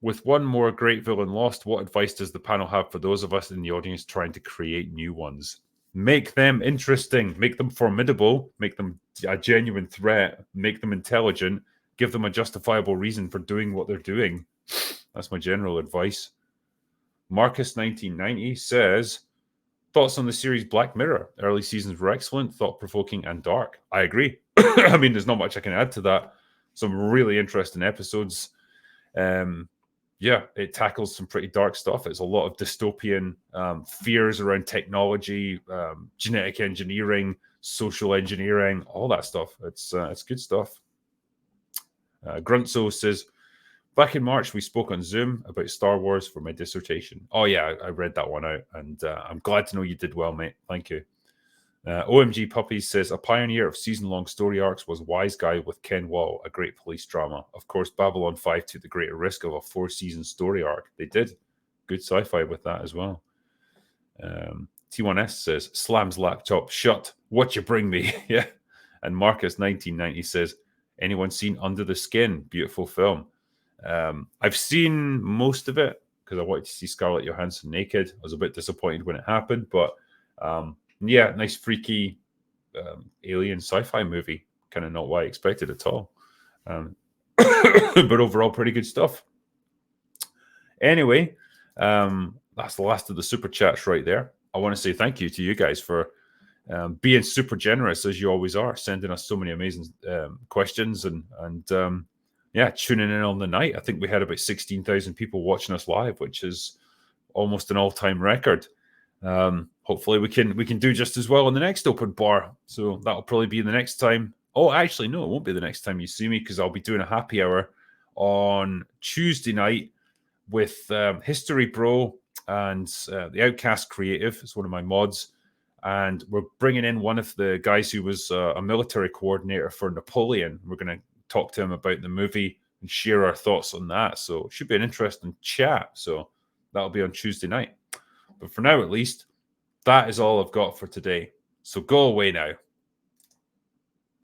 with one more great villain lost, what advice does the panel have for those of us in the audience trying to create new ones? Make them interesting, make them formidable, make them a genuine threat, make them intelligent, give them a justifiable reason for doing what they're doing. That's my general advice. Marcus1990 says, thoughts on the series Black Mirror? Early seasons were excellent, thought-provoking, and dark. I agree. I mean, there's not much I can add to that. Some really interesting episodes. Yeah, it tackles some pretty dark stuff. It's a lot of dystopian fears around technology, genetic engineering, social engineering, all that stuff. It's good stuff. Gruntso says, back in March, we spoke on Zoom about Star Wars for my dissertation. Oh, yeah, I read that one out, and I'm glad to know you did well, mate. Thank you. OMG Puppies says, a pioneer of season-long story arcs was Wise Guy with Ken Wall, a great police drama. Of course, Babylon 5 took the greater risk of a 4-season story arc. They did. Good sci-fi with that as well. T1S says, slams laptop shut. What you bring me? Yeah. And Marcus1990 says, anyone seen Under the Skin? Beautiful film. I've seen most of it because I wanted to see Scarlett Johansson naked. I was a bit disappointed when it happened, but yeah, nice freaky alien sci-fi movie. Kind of not what I expected at all. But overall, pretty good stuff. Anyway, that's the last of the super chats right there. I want to say thank you to you guys for being super generous, as you always are, sending us so many amazing questions and yeah, tuning in on the night. I think we had about 16,000 people watching us live, which is almost an all-time record. Hopefully we can do just as well in the next open bar. So that'll probably be the next time. Oh, actually, no, it won't be the next time you see me, because I'll be doing a happy hour on Tuesday night with History Bro and the Outcast Creative. It's one of my mods. And we're bringing in one of the guys who was a military coordinator for Napoleon. We're going to talk to him about the movie and share our thoughts on that. So it should be an interesting chat. So that'll be on Tuesday night. But for now, at least, that is all I've got for today. So go away now.